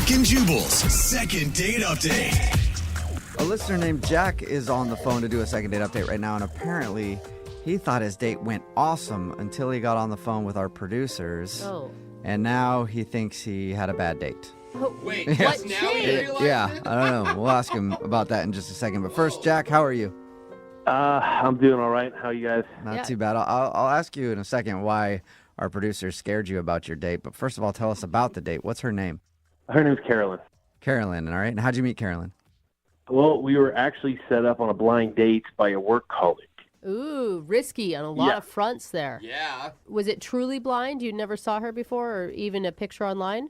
Brooke and Jubal's second date update. A listener named Jack is on the phone to do a second date update right now, and apparently he thought his date went awesome until he got on the phone with our producers. Oh. And now he thinks he had a bad date. Wait, What just now you changed? realize Yeah, it? I don't know. We'll ask him about that in just a second. But first, Jack, how are you? I'm doing all right. How you guys? Not Yeah. too bad. I'll ask you in a second why our producers scared you about your date. But first of all, tell us about the date. What's her name? Her name's Carolyn. Carolyn, all right? And how'd you meet Carolyn? Well, we were actually set up on a blind date by a work colleague. Ooh, risky on a lot Yeah. of fronts there. Yeah. Was it truly blind? You never saw her before or even a picture online?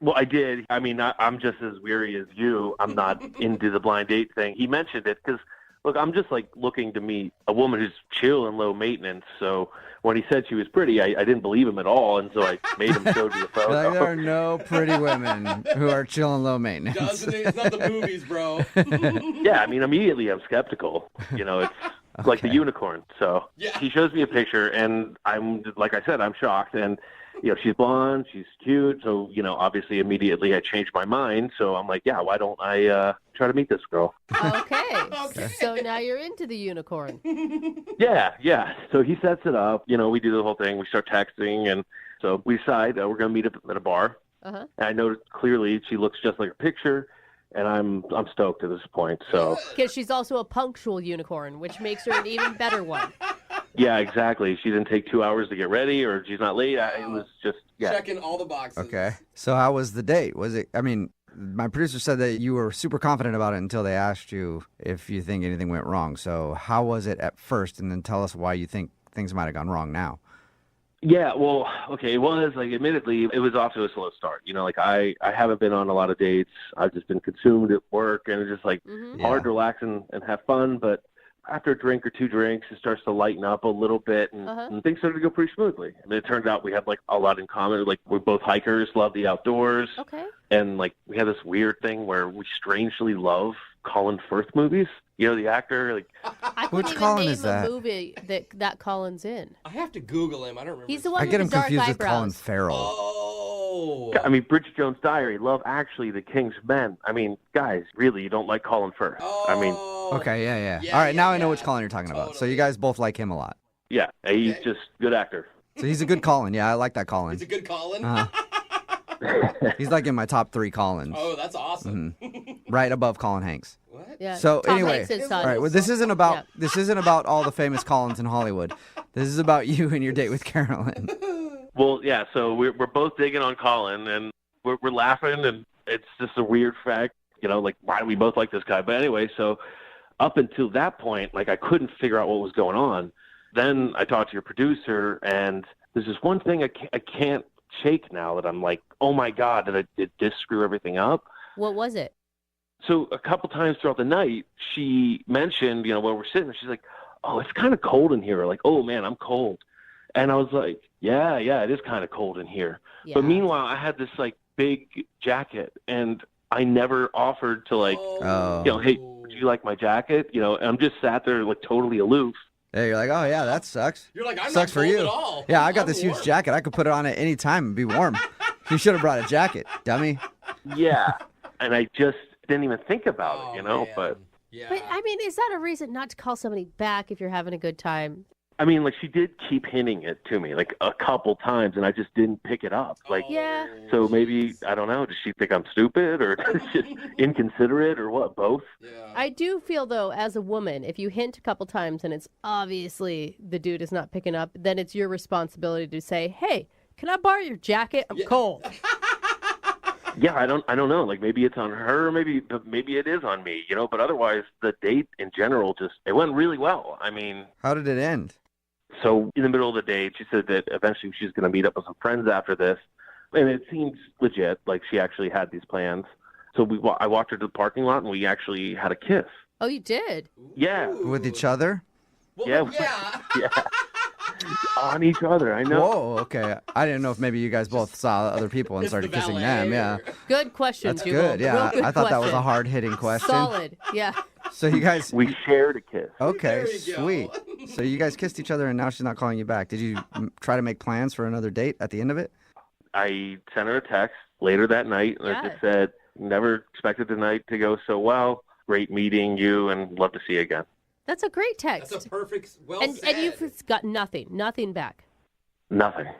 Well, I did. I mean, I'm just as weary as you. I'm not into the blind date thing. He mentioned it because, look, I'm just like looking to meet a woman who's chill and low maintenance. So when he said she was pretty, I didn't believe him at all. And so I made him show me the photo. Like, there are no pretty women who are chill and low maintenance. Doesn't it? It's not the movies, bro. Yeah, I mean, immediately I'm skeptical. You know, it's like the Okay. unicorn. So Yeah. he shows me a picture, and I'm, like I said, I'm shocked. And, you know, she's blonde, she's cute. So, you know, obviously immediately I changed my mind. So I'm like, yeah, why don't I try to meet this girl? Okay. Okay. So now you're into the unicorn. Yeah. So he sets it up. You know, we do the whole thing. We start texting, and so we decide we're going to meet up at a bar. Uh-huh. And I noticed clearly she looks just like her picture, and I'm stoked at this point. So Because she's also a punctual unicorn, which makes her an even better one. yeah, exactly. She didn't take 2 hours to get ready, or she's not late. It was just Checking all the boxes. Okay. So how was the date? Was it, I mean, my producer said that you were super confident about it until they asked you if you think anything went wrong. So how was it at first? And then tell us why you think things might have gone wrong now. Yeah, well, okay, it was, like, admittedly, it was off to a slow start. You know, like, I haven't been on a lot of dates. I've just been consumed at work, and it's just, like, hard to relax and have fun. But after a drink or two drinks, it starts to lighten up a little bit, and things started to go pretty smoothly. And it turned out we had, like, a lot in common. Like, we're both hikers, love the outdoors. Okay. And, like, we had this weird thing where we strangely love Colin Firth movies. You know, the actor, like, I Which couldn't even Colin name is that? a movie that Colin's in. I have to Google him. I don't remember. He's the his one I with get the him dark confused with Colin eyebrows. Farrell. Oh. I mean, Bridget Jones' Diary, Love Actually, The King's Men. I mean, guys, really, you don't like Colin Firth. I mean, Okay, yeah. Yeah, All right, now I know yeah. which Colin you're talking about. So Totally. you guys both like him a lot. yeah, he's Okay. just a good actor. So he's a good Colin. Yeah, I like that Colin. It's a good Colin. He's like in my top 3 Collins. Oh, that's awesome. Right above Colin Hanks. What? Yeah. So Tom anyway, Hanks' son. all right. Well, this isn't about Yeah. this isn't about all the famous Collins in Hollywood. This is about you and your date with Carolyn. Well, yeah, so we're both digging on Colin, and we're laughing, and it's just a weird fact, you know, like, why do we both like this guy? But anyway, so up until that point, like, I couldn't figure out what was going on. Then I talked to your producer, and there's this one thing I can't shake now that I'm like, oh, my God, did this screw everything up? What was it? So a couple times throughout the night, she mentioned, you know, where we're sitting, she's like, oh, it's kind of cold in here. Like, oh, man, I'm cold. And I was like, yeah, it is kind of cold in here. Yeah. But meanwhile, I had this, like, big jacket, and I never offered to, like, Oh. you know, hey, would you like my jacket? You know, and I'm just sat there, like, totally aloof. Yeah, you're like, oh yeah, that sucks. You're like, I'm Sucks not for cold you. at all. Yeah, I got I'm this huge warm. jacket. I could put it on at any time and be warm. You should have brought a jacket, dummy. Yeah. And I just didn't even think about Oh, it, you know? man. But, Yeah. But I mean, is that a reason not to call somebody back if you're having a good time? I mean, like, she did keep hinting it to me, like, a couple times, and I just didn't pick it up. Like, Yeah. so maybe, I don't know, does she think I'm stupid or just inconsiderate or what, both? Yeah. I do feel, though, as a woman, if you hint a couple times and it's obviously the dude is not picking up, then it's your responsibility to say, hey, can I borrow your jacket? I'm cold. Yeah, I don't know. Like, maybe it's on her, maybe it is on me, you know? But otherwise, the date in general it went really well. I mean, How did it end? so in the middle of the date, she said that eventually she's going to meet up with some friends after this. And it seems legit, like she actually had these plans. So I walked her to the parking lot, and we actually had a kiss. Oh, you did? Yeah. With each other? Well, Yeah. yeah. Yeah. On each other, I know. Whoa, okay. I didn't know if maybe you guys both saw other people and It's started the kissing valet them. or- Yeah, Good question, that's Jubal. good. Yeah, Real good I thought that was a question. hard-hitting question. Solid. Yeah. So you guys, We shared a kiss. okay, There you go. sweet. So you guys kissed each other, and now she's not calling you back. Did you try to make plans for another date at the end of it? I sent her a text later that night, and I Yeah. just said, never expected the night to go so well. Great meeting you, and love to see you again. That's a great text. That's a perfect, well and said. you've got nothing back. Nothing. Wow.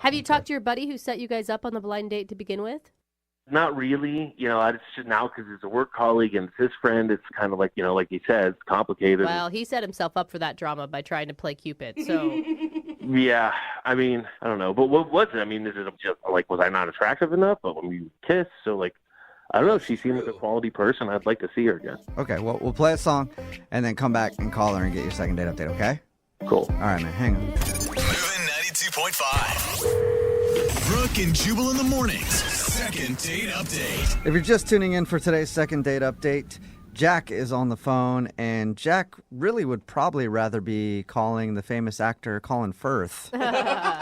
Have you talked to your buddy who set you guys up on the blind date to begin with? Not really. It's just now because it's a work colleague and it's his friend. It's kind of like, like he said, it's complicated. Well, he set himself up for that drama by trying to play Cupid. So Yeah, I mean, I don't know. But what was it? I mean, is it just like, was I not attractive enough? But when we kissed, so like, I don't know. She seemed like a quality person. I'd like to see her again. Okay, well, we'll play a song and then come back and call her and get your second date update, okay? Cool. All right, man, hang on. Moving 92.5. Brooke and Jubal in the mornings. Second date update. If you're just tuning in for today's second date update, Jack is on the phone, and Jack really would probably rather be calling the famous actor Colin Firth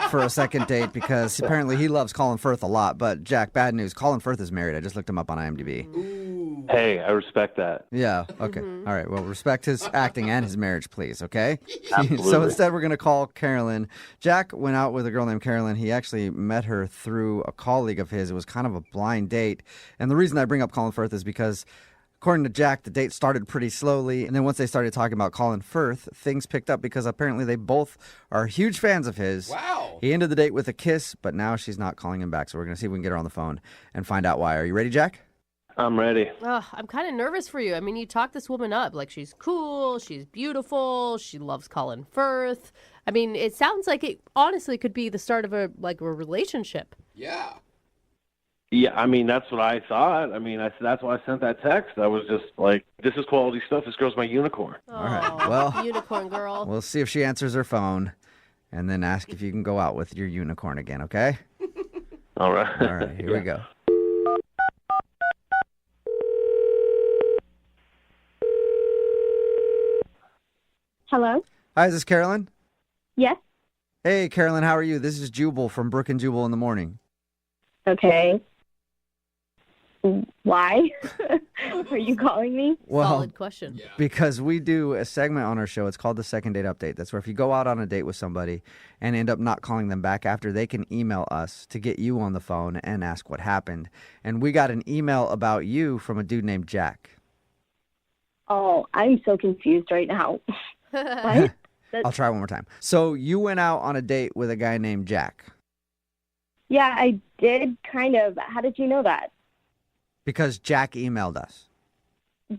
for a second date because apparently he loves Colin Firth a lot. But Jack, bad news, Colin Firth is married. I just looked him up on IMDb. Ooh. Hey, I respect that. Yeah, okay. All right, well, respect his acting and his marriage, please, okay? Absolutely. So instead, we're going to call Carolyn. Jack went out with a girl named Carolyn. He actually met her through a colleague of his. It was kind of a blind date. And the reason I bring up Colin Firth is because according to Jack, the date started pretty slowly, and then once they started talking about Colin Firth, things picked up because apparently they both are huge fans of his. Wow. He ended the date with a kiss, but now she's not calling him back, so we're going to see if we can get her on the phone and find out why. Are you ready, Jack? I'm ready. I'm kind of nervous for you. I mean, you talk this woman up. Like, she's cool, she's beautiful, she loves Colin Firth. I mean, it sounds like it honestly could be the start of a relationship. Yeah. Yeah, I mean, that's what I thought. I mean, that's why I sent that text. I was just like, this is quality stuff. This girl's my unicorn. All right, Aw, well- unicorn girl. We'll see if she answers her phone and then ask if you can go out with your unicorn again, okay? All right. All right, here we go. Hello? Hi, is this Carolyn? Yes? Hey, Carolyn, how are you? This is Jubal from Brooke and Jubal in the morning. Okay. Why? Are you calling me? Well, Solid question. Yeah. because we do a segment on our show. It's called the Second Date Update. That's where if you go out on a date with somebody and end up not calling them back after, they can email us to get you on the phone and ask what happened. And we got an email about you from a dude named Jack. Oh, I'm so confused right now. What? I'll try one more time. So you went out on a date with a guy named Jack Yeah, I did kind of. How did you know that? because Jack emailed us.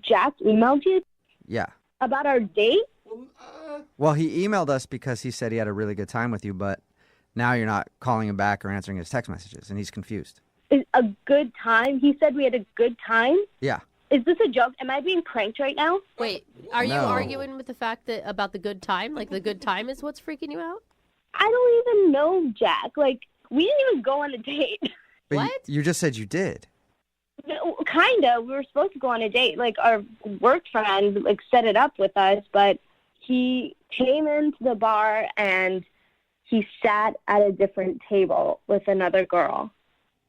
Jack emailed you Yeah. about our date? Well, he emailed us because he said he had a really good time with you, but now you're not calling him back or answering his text messages, and he's confused. Is a good time? He said we had a good time? Yeah. Is this a joke? Am I being pranked right now? Wait, are you No. arguing with the fact that about the good time? Like, the good time is what's freaking you out? I don't even know Jack. Like, we didn't even go on a date. But What? You just said you did. Kind of. We were supposed to go on a date. Like, our work friend, set it up with us, but he came into the bar and he sat at a different table with another girl.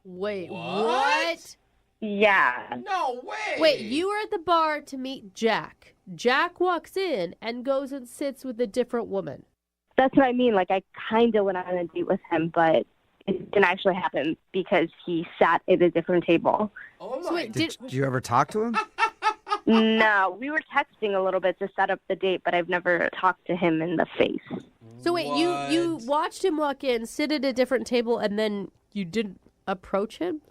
Wait, What? what? Yeah. No way. Wait, you were at the bar to meet Jack. Jack walks in and goes and sits with a different woman. That's what I mean. Like, I kind of went on a date with him, but it didn't actually happen because he sat at a different table. Oh my. So wait, Did you ever talk to him? No, we were texting a little bit to set up the date, but I've never talked to him in the face. So wait, you What? watched him walk in, sit at a different table, and then you didn't approach him?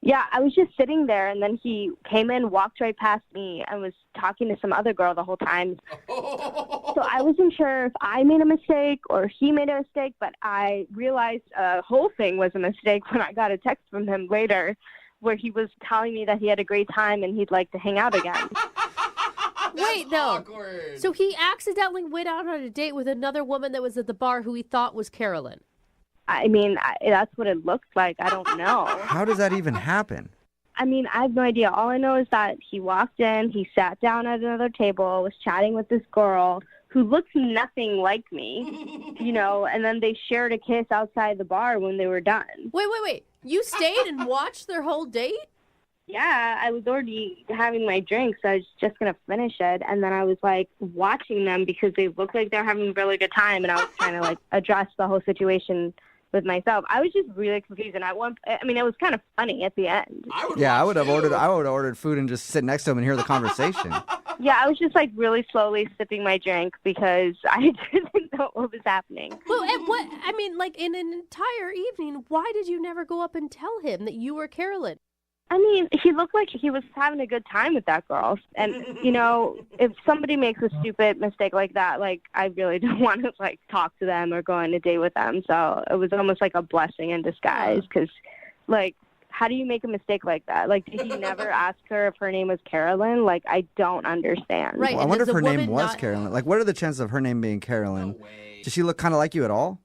Yeah, I was just sitting there, and then he came in, walked right past me, and was talking to some other girl the whole time. So I wasn't sure if I made a mistake or he made a mistake, but I realized the whole thing was a mistake when I got a text from him later where he was telling me that he had a great time and he'd like to hang out again. Wait, no. Awkward. So he accidentally went out on a date with another woman that was at the bar who he thought was Carolyn. I mean, that's what it looked like. I don't know. How does that even happen? I mean, I have no idea. All I know is that he walked in, he sat down at another table, was chatting with this girl who looks nothing like me, and then they shared a kiss outside the bar when they were done. Wait. You stayed and watched their whole date? Yeah, I was already having my drink, so I was just going to finish it. And then I was, watching them because they looked like they're having a really good time, and I was trying to, address the whole situation with myself. I was just really confused, and it was kind of funny at the end. I would have ordered food and just sit next to him and hear the conversation. Yeah, I was just like really slowly sipping my drink because I didn't know what was happening. Well, and what, I mean, like in an entire evening, why did you never go up and tell him that you were Carolyn? I mean, he looked like he was having a good time with that girl. And, if somebody makes a stupid mistake like that, like, I really don't want to, like, talk to them or go on a date with them. So it was almost like a blessing in disguise because, like, how do you make a mistake like that? Like, did he never ask her if her name was Carolyn? Like, I don't understand. Right. Well, I wonder if her name was Carolyn. Like, what are the chances of her name being Carolyn? No way. Does she look kind of like you at all?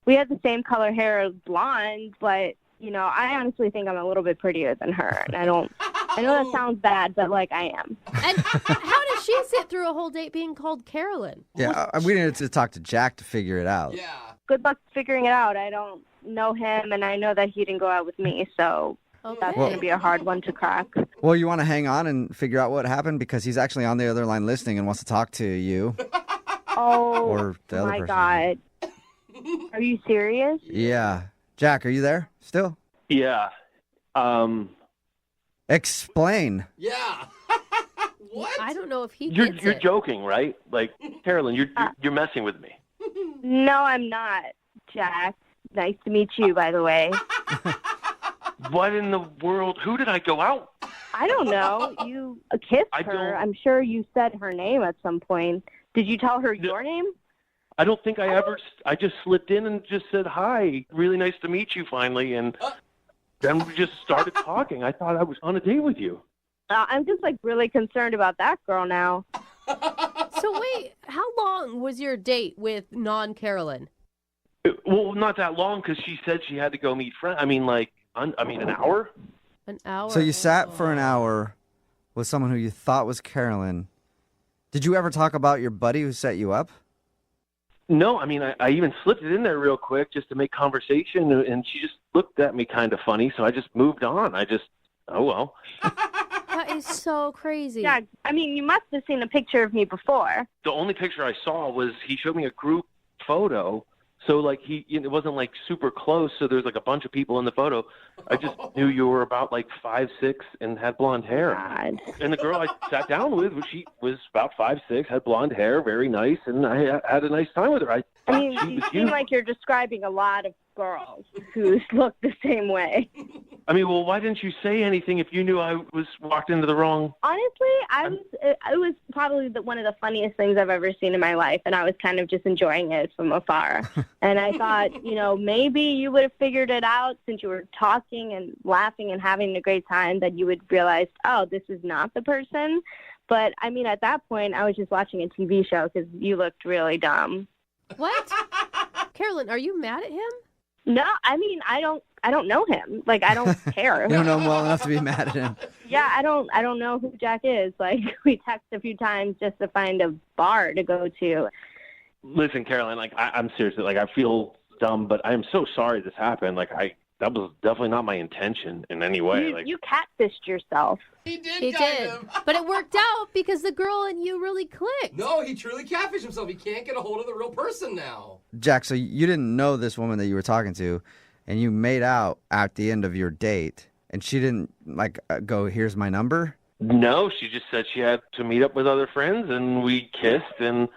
We had the same color hair, blonde, but... I honestly think I'm a little bit prettier than her. And I know that sounds bad, but, like, I am. And how did she sit through a whole date being called Carolyn? Yeah, we needed to talk to Jack to figure it out. Yeah. Good luck figuring it out. I don't know him, and I know that he didn't go out with me, so that's going to be a hard one to crack. Well, you want to hang on and figure out what happened because he's actually on the other line listening and wants to talk to you. Oh, or the other my person. God. Are you serious? Yeah. Jack, are you there still? Yeah. Explain. Yeah. What? I don't know if he You're gets it. joking, right? Like, Carolyn, you're messing with me. No, I'm not, Jack. Nice to meet you, by the way. What in the world? Who did I go out? I don't know. You kissed I her. don't- I'm sure you said her name at some point. Did you tell her your name? I don't think I ever. I just slipped in and just said hi. Really nice to meet you finally, and then we just started talking. I thought I was on a date with you. I'm just, like, really concerned about that girl now. So wait, how long was your date with non-Carolyn? Well, not that long because she said she had to go meet friends. I mean, like, an hour. An hour. So you sat for an hour with someone who you thought was Carolyn. Did you ever talk about your buddy who set you up? No, I mean, I even slipped it in there real quick just to make conversation, and she just looked at me kind of funny, so I just moved on. Oh, well. That is so crazy. Yeah, I mean, you must have seen a picture of me before. The only picture I saw was he showed me a group photo. So, like, it wasn't, like, super close, so there's, like, a bunch of people in the photo. I just knew you were about, like, 5'6", and had blonde hair. God. And the girl I sat down with, she was about 5'6", had blonde hair, very nice, and I had a nice time with her. I mean, she you was seem like you're describing a lot of girls who look the same way. I mean, well, why didn't you say anything if you knew I was walked into the wrong... Honestly, it was probably one of the funniest things I've ever seen in my life, and I was kind of just enjoying it from afar. And I thought, maybe you would have figured it out since you were talking and laughing and having a great time, that you would realize, oh, this is not the person. But, I mean, at that point, I was just watching a TV show because you looked really dumb. What? Carolyn, are you mad at him? No, I mean, I don't know him. Like, I don't care. You don't know him well enough to be mad at him. Yeah, I don't know who Jack is. Like, we texted a few times just to find a bar to go to. Listen, Caroline, like, I'm seriously, like, I feel dumb, but I am so sorry this happened. Like, that was definitely not my intention in any way. You catfished yourself. He did. He kind did. of. But it worked out because the girl and you really clicked. No, he truly catfished himself. He can't get a hold of the real person now. Jack, so you didn't know this woman that you were talking to, and you made out at the end of your date, and she didn't, like, go, here's my number? No, she just said she had to meet up with other friends, and we kissed, and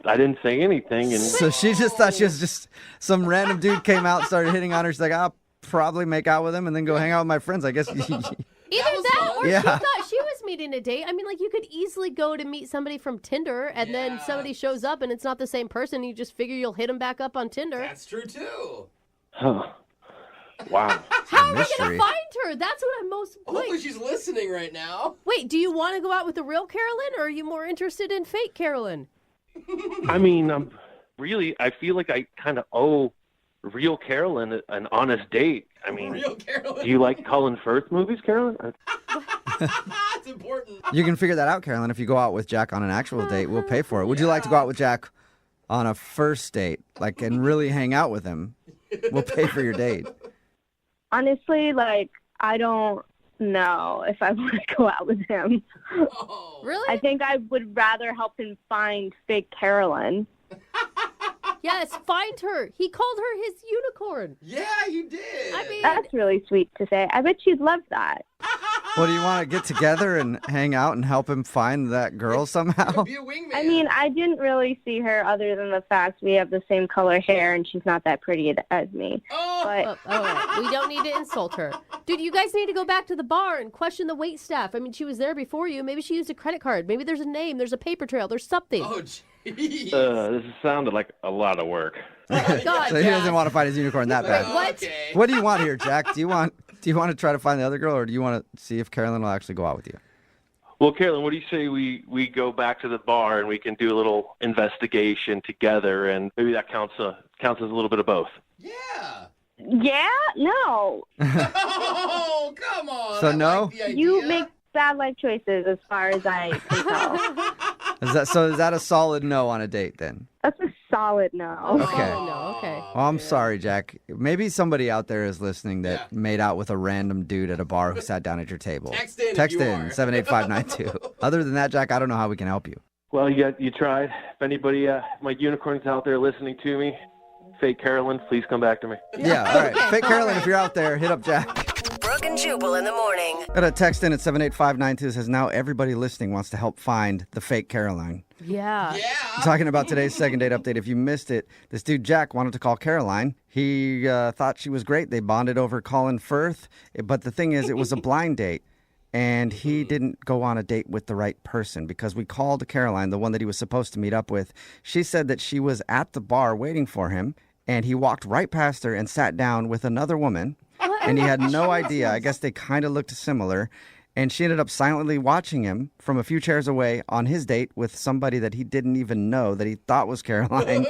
I didn't say anything. And So she just thought she was just some random dude came out, started hitting on her. She's like, I'll probably make out with him and then go hang out with my friends, I guess. Either was that fun. or Yeah. she thought she was meeting a date. I mean, like, you could easily go to meet somebody from Tinder and then Yeah. somebody shows up and it's not the same person. You just figure you'll hit them back up on Tinder. That's true too. huh. Wow. How are we going mystery. to find her? That's what I'm most... Hopefully Wait, she's listening right now. wait, do you want to go out with the real Carolyn or are you more interested in fake Carolyn? I mean, I feel like I kind of owe real Carolyn an honest date. I mean, Real Carolyn. do you like Colin Firth movies, Carolyn? It's important. You can figure that out, Carolyn. If you go out with Jack on an actual date, we'll pay for it. Would you like to go out with Jack on a first date, like, and really hang out with him? We'll pay for your date. Honestly, like, I don't know if I want to go out with him. Oh. Really? I think I would rather help him find fake Carolyn. Yes, find her. He called her his unicorn. Yeah, you did. I mean, That's really sweet to say. I bet she'd love that. Well, do you want to get together and hang out and help him find that girl somehow? Be a wingman. I mean, I didn't really see her other than the fact we have the same color hair and she's not that pretty as me. Oh, But all right. We don't need to insult her. Dude, you guys need to go back to the bar and question the wait staff. I mean, she was there before you. Maybe she used a credit card. Maybe there's a name. There's a paper trail. There's something. oh, jeez. This sounded like a lot of work. Oh, God, So he Jack. doesn't want to find his unicorn that bad. What? Okay. What do you want here, Jack? Do you want to try to find the other girl, or do you want to see if Carolyn will actually go out with you? Well, Carolyn, what do you say we go back to the bar and we can do a little investigation together, and maybe that counts as a little bit of both. Yeah. yeah, no. Oh, come on. So I no? like the idea. You make bad life choices as far as I can tell. Is that a solid no on a date then? That's a solid no. Okay. Oh, no, okay. Well, I'm sorry, Jack. Maybe somebody out there is listening that made out with a random dude at a bar who sat down at your table. Text in if Text you in are. 78592. Other than that, Jack, I don't know how we can help you. Well, you tried. If anybody, my unicorns out there listening to me, fake Carolyn, please come back to me. Yeah, all right. Fake Carolyn, if you're out there, hit up Jack. Brooke and Jubal in the morning. Got a text in at 78592 that says now everybody listening wants to help find the fake Caroline. Yeah. Yeah. Talking about today's second date update. If you missed it, this dude Jack wanted to call Caroline. He thought she was great. They bonded over Colin Firth. But the thing is, it was a blind date. And he didn't go on a date with the right person because we called Caroline, the one that he was supposed to meet up with. She said that she was at the bar waiting for him. And he walked right past her and sat down with another woman. And he had no idea. I guess they kind of looked similar. And she ended up silently watching him from a few chairs away on his date with somebody that he didn't even know that he thought was Caroline.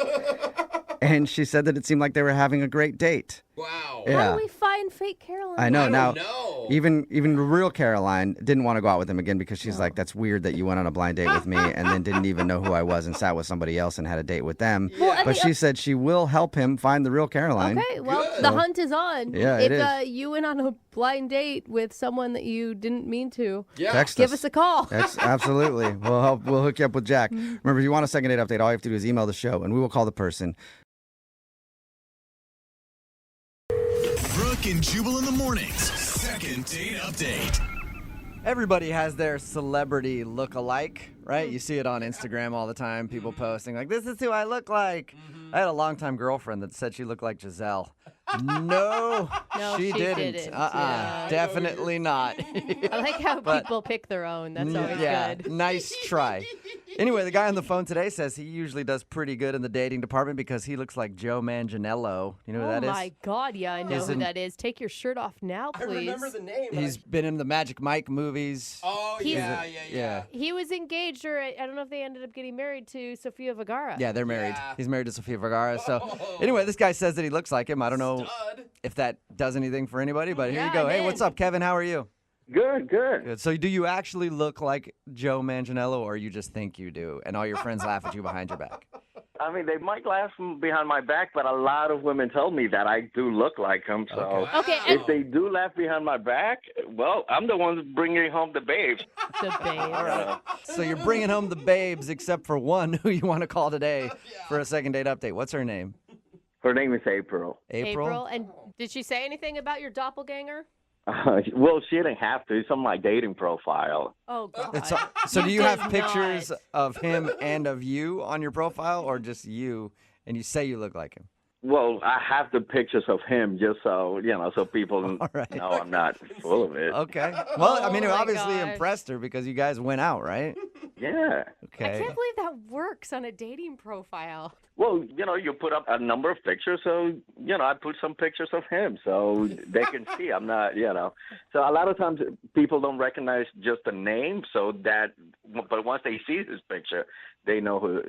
And she said that it seemed like they were having a great date. Wow. Yeah. How do we find fake Caroline? I know. I Now, don't know. even the real Caroline didn't want to go out with him again because she's like, that's weird that you went on a blind date with me and then didn't even know who I was and sat with somebody else and had a date with them. Well, But she said she will help him find the real Caroline. Okay, well, Good. the hunt is on. Yeah, if it is. You went on a blind date with someone that you didn't mean to, Yeah. Text give us a call. Absolutely. We'll hook you up with Jack. Remember, if you want a second date update, all you have to do is email the show and we will call the person. Brooke and Jubal in the mornings. Second date update. Everybody has their celebrity look-alike, right? You see it on Instagram all the time, people posting like, this is who I look like. I had a longtime girlfriend that said she looked like Giselle. No, No, she didn't. Yeah. Definitely not. I like how people pick their own. That's always good. Nice try. Anyway, the guy on the phone today says he usually does pretty good in the dating department because he looks like Joe Manganiello. You know who that Oh is? my God, yeah, I know He's who in- that is. Take your shirt off now, I please. remember the name. but He's been in the Magic Mike movies. Oh, He's- yeah. He was engaged, or I don't know if they ended up getting married to Sofia Vergara. Yeah, they're married. Yeah. He's married to Sofia Vergara. So Oh. anyway, this guy says that he looks like him. I don't know Stud. if that does anything for anybody, but here Yeah, you go. it Hey, did. what's up, Kevin? How are you? Good. Good. So do you actually look like Joe Manganiello, or you just think you do, and all your friends laugh at you behind your back? I mean, they might laugh behind my back, but a lot of women tell me that I do look like him. So Okay, and if they do laugh behind my back, well, I'm the one bringing home the babes. the babe. All right. So you're bringing home the babes, except for one who you want to call today for a second date update. What's her name? Her name is April. April. And did she say anything about your doppelganger? Well, she didn't have to. It's on my dating profile. Oh, God. So do you have did pictures not. of him and of you on your profile, or just you, and you say you look like him? Well, I have the pictures of him just so, so people All right. know I'm not full of it. Okay. Well, I mean, it Oh my obviously gosh. impressed her because you guys went out, right? Yeah. I Okay. can't believe that works on a dating profile. Well, you put up a number of pictures, so, I put some pictures of him so they can see I'm not, So a lot of times people don't recognize just the name, but once they see his picture, they know who,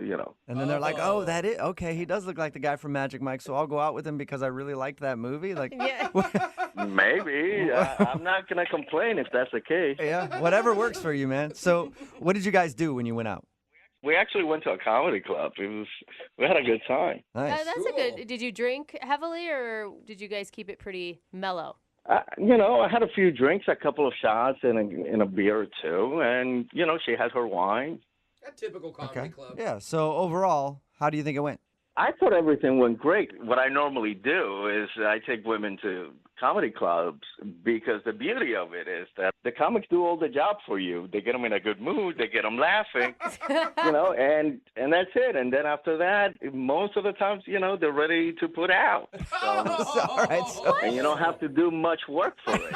And then they're like, "Oh, that is okay. He does look like the guy from Magic Mike, so I'll go out with him because I really liked that movie." Like, Yeah. Maybe. I'm not going to complain if that's the case. yeah, whatever works for you, man. So, what did you guys do when you went out? We actually we had a good time. Nice. That's a good. Did you drink heavily, or did you guys keep it pretty mellow? I had a few drinks, a couple of shots, and a beer or two, and she had her wine. A typical comedy Okay. club. Yeah. So overall, how do you think it went? I thought everything went great. What I normally do is I take women to comedy clubs because the beauty of it is that the comics do all the job for you. They get them in a good mood. They get them laughing, and that's it. And then after that, most of the times, they're ready to put out. So, All right. So, and you don't have to do much work for it.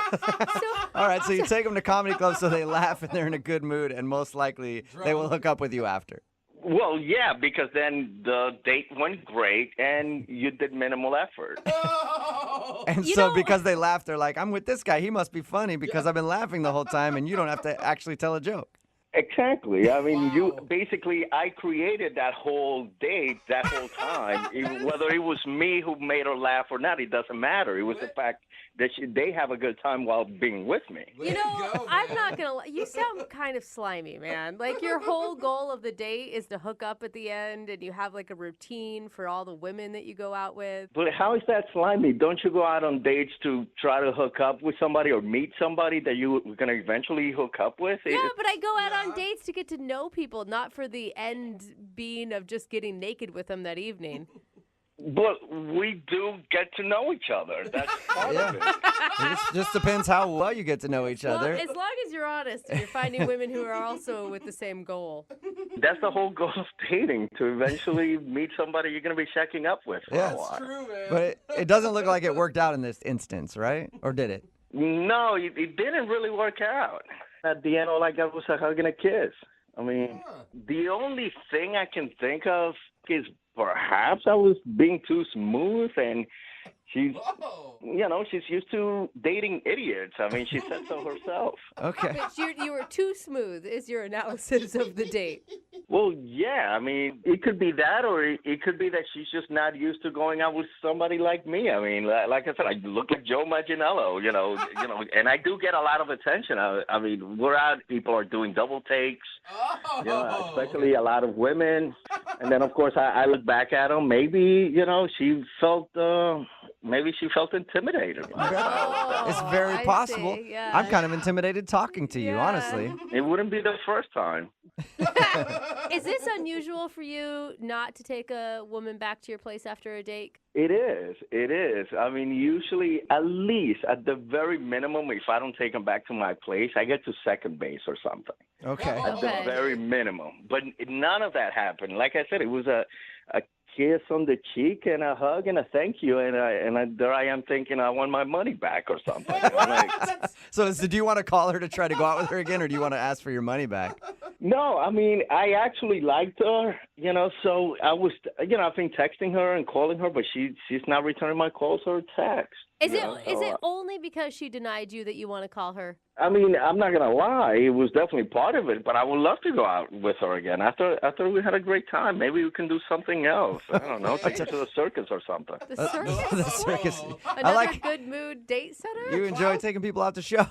all right. So you take them to comedy clubs so they laugh and they're in a good mood, and most likely they will hook up with you after. Well, yeah, because then the date went great and you did minimal effort. And so because they laugh, they're like, I'm with this guy. He must be funny because I've been laughing the whole time, and you don't have to actually tell a joke. Exactly. I mean, I created that whole date, that whole time. Whether it was me who made her laugh or not, it doesn't matter. It was the fact that they have a good time while being with me. I'm not going to lie. You sound kind of slimy, man. Like your whole goal of the date is to hook up at the end, and you have like a routine for all the women that you go out with. But how is that slimy? Don't you go out on dates to try to hook up with somebody or meet somebody that you're going to eventually hook up with? Yeah, but I go out on dates to get to know people, not for the end being of just getting naked with them that evening. But we do get to know each other. That's part of it. It just depends how well you get to know each other. Well, as long as you're honest and you're finding women who are also with the same goal. That's the whole goal of dating, to eventually meet somebody you're going to be checking up with for a while. True, man. But it doesn't look like it worked out in this instance, right? Or did it? No, it didn't really work out. At the end, all I got was a hug and a kiss. I mean, the only thing I can think of is perhaps I was being too smooth, and she's used to dating idiots. I mean, she said so herself. Okay. But you were too smooth is your analysis of the date. Well, yeah. I mean, it could be that, or it could be that she's just not used to going out with somebody like me. I mean, like I said, I look like Joe Manganiello, and I do get a lot of attention. I mean, we're out, people are doing double takes, especially a lot of women. And then, of course, I look back at them. Maybe, she felt intimidated. It's very possible. See, yeah. I'm kind of intimidated talking to you, Yeah. honestly. It wouldn't be the first time. Is this unusual for you not to take a woman back to your place after a date? It is. It is. I mean, usually, at least, at the very minimum, if I don't take them back to my place, I get to second base or something. Okay. At the very minimum. But none of that happened. Like I said, it was a kiss on the cheek and a hug and a thank you, and there I am thinking I want my money back or something. So do you want to call her to try to go out with her again, or do you want to ask for your money back? No, I mean, I actually liked her, so I was, I've been texting her and calling her, but she's not returning my calls or texts. Is it only because she denied you that you want to call her? I mean, I'm not going to lie. It was definitely part of it, but I would love to go out with her again. After we had a great time, maybe we can do something else. I don't know, take her to the circus or something. The circus? The circus. Another good mood date setter? You enjoy taking people out to shows.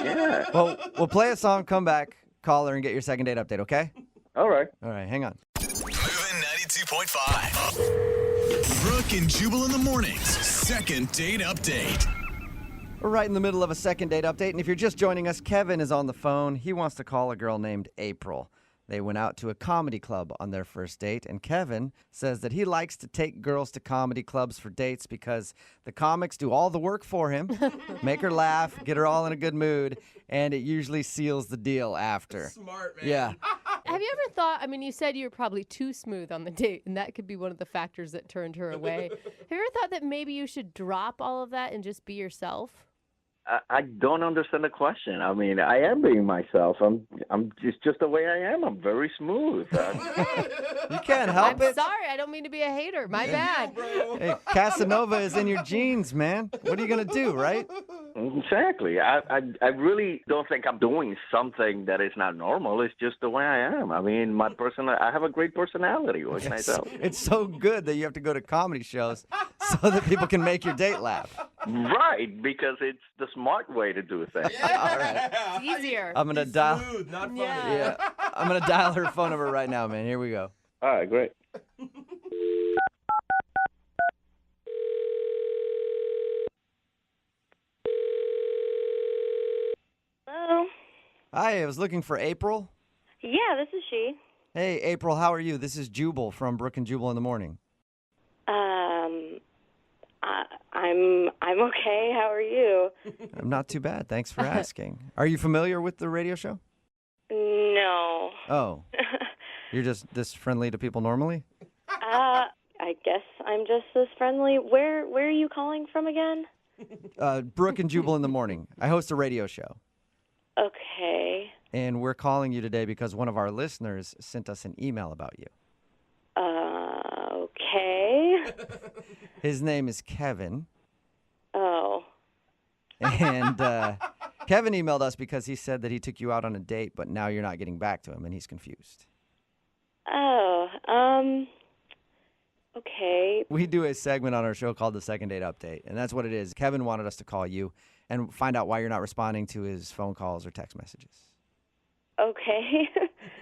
Yeah. Well, we'll play a song, come back, call her, and get your second date update, okay? All right. All right, hang on. Moving 92.5. Brooke and Jubal in the mornings. Second date update. We're right in the middle of a second date update, and if you're just joining us, Kevin is on the phone. He wants to call a girl named April. They went out to a comedy club on their first date, and Kevin says that he likes to take girls to comedy clubs for dates because the comics do all the work for him, make her laugh, get her all in a good mood, and it usually seals the deal after. Smart, man. Yeah. Have you ever thought, you said you were probably too smooth on the date, and that could be one of the factors that turned her away. Have you ever thought that maybe you should drop all of that and just be yourself? I don't understand the question. I mean, I am being myself. I'm just the way I am. I'm very smooth. You can't help I'm it. sorry, I don't mean to be a hater. My bad. Hey, Casanova is in your genes, man. What are you going to do, right? Exactly. I really don't think I'm doing something that is not normal. It's just the way I am. I mean, I have a great personality. What can I tell you? It's so good that you have to go to comedy shows so that people can make your date laugh. Right, because it's the smart way to do things. All right. It's easier. I'm going to dial. Smooth, not funny. Yeah. Yeah. I'm going to dial her phone number right now, man. Here we go. All right, great. Hello. Hi, I was looking for April. Yeah, this is she. Hey, April, how are you? This is Jubal from Brooke and Jubal in the Morning. I'm okay. How are you? I'm not too bad. Thanks for asking. Are you familiar with the radio show? No. Oh. You're just this friendly to people normally? I guess I'm just this friendly. Where are you calling from again? Brooke and Jubal in the morning. I host a radio show. Okay. And we're calling you today because one of our listeners sent us an email about you. Okay. His name is Kevin. Oh. And Kevin emailed us because he said that he took you out on a date, but now you're not getting back to him, and he's confused. Oh. Okay. We do a segment on our show called the Second Date Update, and that's what it is. Kevin wanted us to call you and find out why you're not responding to his phone calls or text messages. Okay.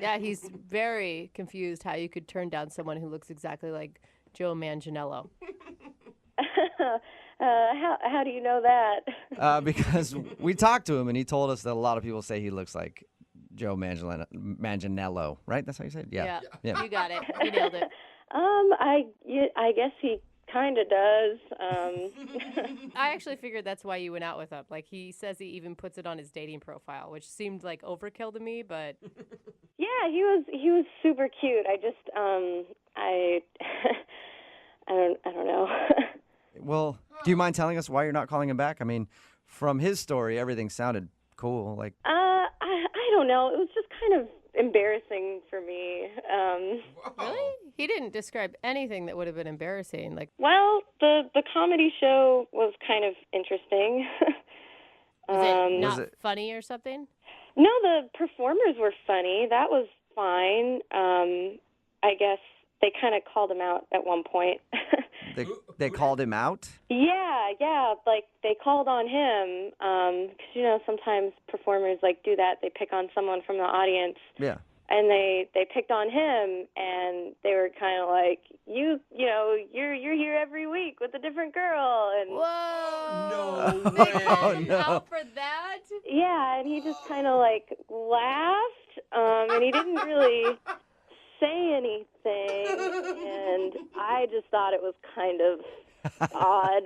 Yeah, he's very confused how you could turn down someone who looks exactly like Joe Manganiello. How do you know that? Because we talked to him, and he told us that a lot of people say he looks like Joe Manganiello, right? That's how you say it? Yeah. You got it. You nailed it. I guess he kind of does. I actually figured that's why you went out with him. Like, he says he even puts it on his dating profile, which seemed like overkill to me, but... Yeah, he was super cute. I just, I don't know. Well, do you mind telling us why you're not calling him back? I mean, from his story, everything sounded cool. Like, I don't know. It was just kind of embarrassing for me. Really? He didn't describe anything that would have been embarrassing. Like, Well, the comedy show was kind of interesting. was it not funny or something? No, the performers were funny. That was fine. I guess they kind of called him out at one point. they called him out? Yeah, like they called on him because sometimes performers like do that. They pick on someone from the audience. Yeah. And they picked on him, and they were kind of like, you're here every week with a different girl, and Whoa! No They way. called him out for that? yeah, and he just kind of like laughed, and he didn't really say anything, and I just thought it was kind of odd.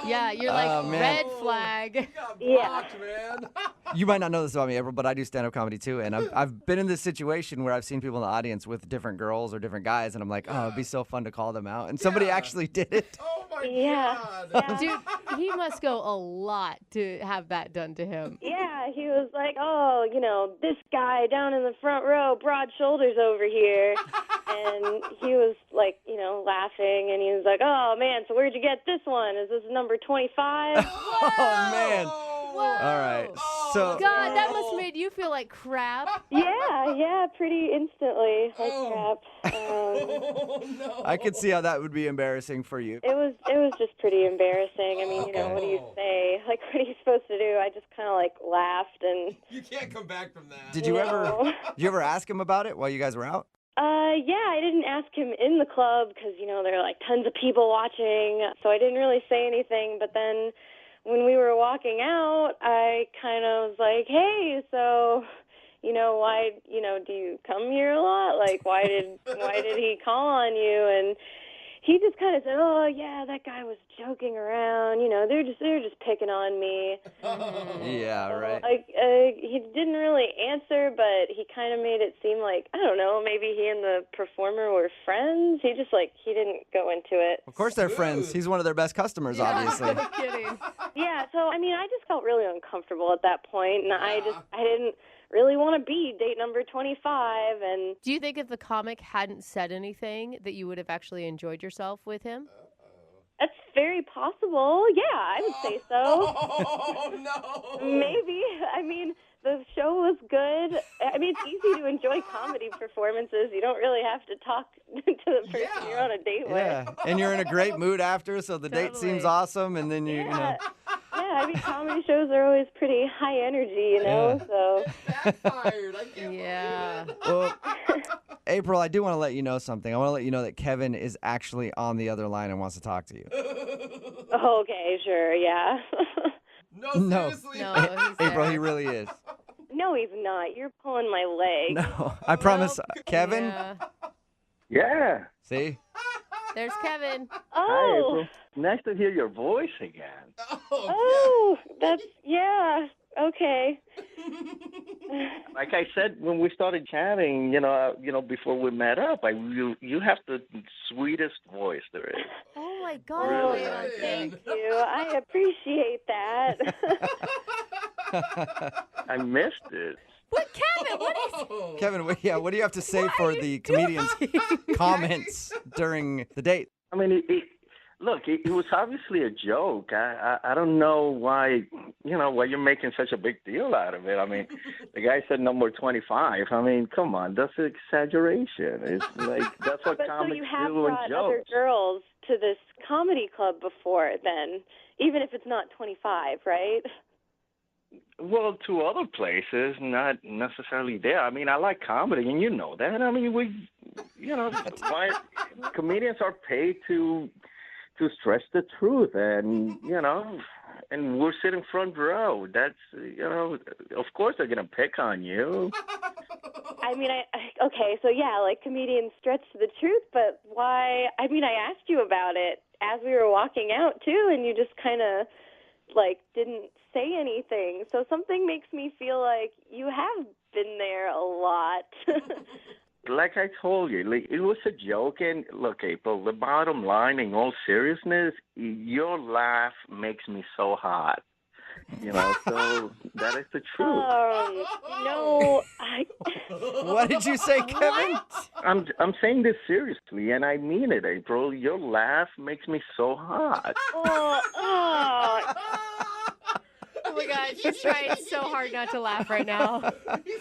Yeah, you're like, Oh, man. red flag. Got Yeah. blocked, man. You might not know this about me, April, but I do stand-up comedy too, and I've been in this situation where I've seen people in the audience with different girls or different guys, and I'm like, oh, it'd be so fun to call them out, and somebody actually did it. Oh my Yeah. God. Dude, he must go a lot to have that done to him. Yeah, he was like, oh, this guy down in the front row, broad shoulders over here. And he was like, laughing, and he was like, oh, man, so where'd you get this one? Is this number 25? Oh, man. Whoa. All right. So God, that must have made you feel like crap. Yeah, pretty instantly, like crap. Oh no. I could see how that would be embarrassing for you. It was just pretty embarrassing. I mean, what do you say? Like, what are you supposed to do? I just kind of like laughed and. You can't come back from that. Did you ever ask him about it while you guys were out? Yeah, I didn't ask him in the club because, there are like tons of people watching. So I didn't really say anything. But then when we were walking out, I kind of was like, hey, so, why, do you come here a lot? Like, why did he call on you? And he just kind of said, oh, yeah, that guy was joking around. They're just picking on me. Yeah, right. Like, he didn't really answer, but he kind of made it seem like, I don't know, maybe he and the performer were friends. He just, he didn't go into it. Of course they're friends. He's one of their best customers, obviously. No kidding. Yeah, so, I just felt really uncomfortable at that point, and I didn't really want to be date number 25, and... Do you think if the comic hadn't said anything that you would have actually enjoyed yourself with him? That's very possible. Yeah, I would say so. Oh no. Maybe. The show was good. It's easy to enjoy comedy performances. You don't really have to talk to the person you're on a date with. Yeah, and you're in a great mood after, so the date seems awesome, and then you know. Yeah, comedy shows are always pretty high energy, so. Backfired. I can't Yeah. believe it. Well, April, I do want to let you know something. I want to let you know that Kevin is actually on the other line and wants to talk to you. Okay, sure, yeah. No. Seriously. No, he's there. April, he really is. No, he's not. You're pulling my leg. No, I promise. Kevin, Yeah. Yeah. see? There's Kevin. Hi, Oh, April. Nice to hear your voice again. oh, that's, yeah, okay. Like I said when we started chatting, before we met up, you have the sweetest voice there is. Oh my God. Really Elena. nice. Thank you. I appreciate that. I missed it. What, Kevin? What is? Kevin, what do you have to say for the comedian's comments during the date? I mean, it was obviously a joke. I don't know why you're making such a big deal out of it. I mean, the guy said number 25. I mean, come on, that's an exaggeration. It's like that's what But so comics you have do in brought other jokes. girls to this comedy club before then, even if it's not 25, right? Well, to other places, not necessarily there. I mean, I like comedy, and you know that. I mean, comedians are paid to stress the truth, and and we're sitting front row. That's of course they're gonna pick on you. I mean, okay, so yeah, like comedians stretch to the truth, but why? I mean, I asked you about it as we were walking out too, and you just kind of didn't say anything. So something makes me feel like you have been there a lot. Like I told you, it was a joke. And look, April, the bottom line, in all seriousness, your laugh makes me so hot. So that is the truth. No, What did you say, Kevin? I'm saying this seriously, and I mean it, April. Your laugh makes me so hot. Oh my God, she's trying so hard not to laugh right now.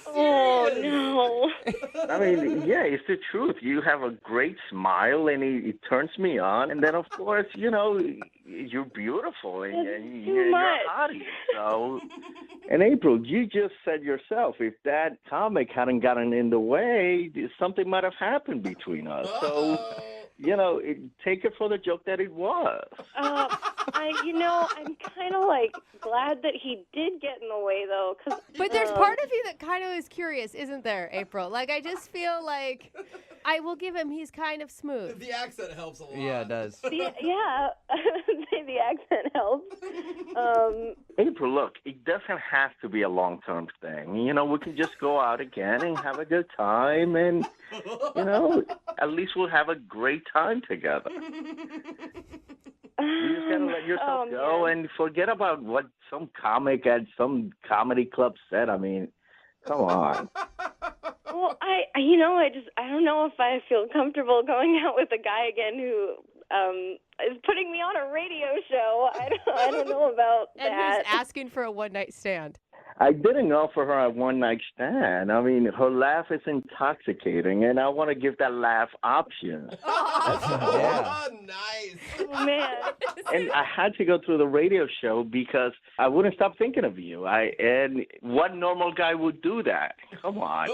Oh no. I mean, yeah, it's the truth. You have a great smile, and it turns me on. And then, of course, you're beautiful, and you're a hottie. So, and April, you just said yourself, if that comic hadn't gotten in the way, something might have happened between us. So, take it for the joke that it was. I'm kind of glad that he did get in the way, though. But there's part of you that kind of is curious, isn't there, April? I just feel like I will give him, he's kind of smooth. The accent helps a lot. Yeah, it does. Yeah, the accent helps. April, look, it doesn't have to be a long-term thing. We can just go out again and have a good time, and, at least we'll have a great time together. You just gotta let yourself go and forget about what some comic at some comedy club said. I mean, come on. Well, I don't know if I feel comfortable going out with a guy again who is putting me on a radio show. I don't know about and that. who's asking for a one-night stand. I didn't offer her a one-night stand. I mean, her laugh is intoxicating, and I want to give that laugh options. Oh, nice. Oh, man. And I had to go through the radio show because I wouldn't stop thinking of you. And what normal guy would do that? Come on,